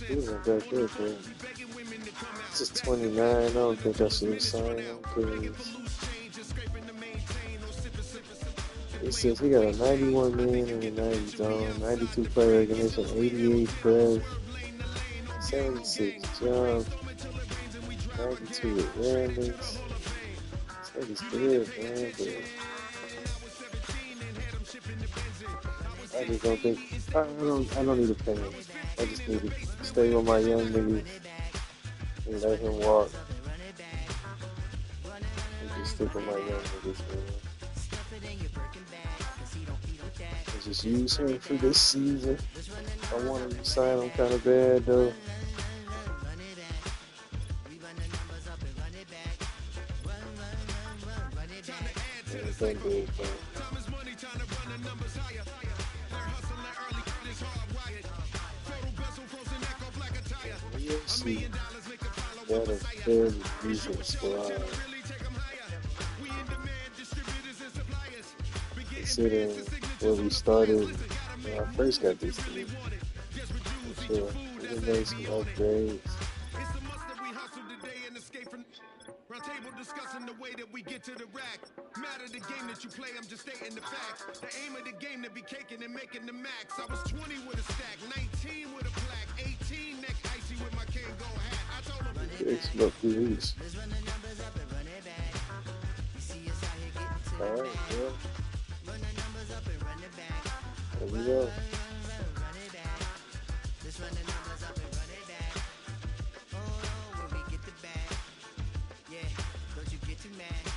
He wasn't back there, bro. This is 29. I don't think I should have signed him because it says he got a 91 man and a 90 zone, 92 player recognition, 88 press, 76 jump, 92 awareness. This nigga's good, man, but I just don't think I don't need to pay him. I just need to stay with my young niggas and let him walk. And just stick with my young niggas, man. And just use him for this season. I want to sign him kind of bad though. Anything good, man. UFC got a fairly decent squad. Considering where we started when I first got this team. For sure. We done made some upgrades. Roundtable discussing the way that we get to the rack. Matter the game that you play, I'm just stating the facts. The aim of the game to be caking and making the max. I was 20 with a stack, 19 with a plaque, 18 neck icy with my Kango hat. I told him It's about 2 weeks. Alright. we go. Run it back. Let's run the numbers up and run it back. Oh, when we get the bag. Yeah, don't you get too mad.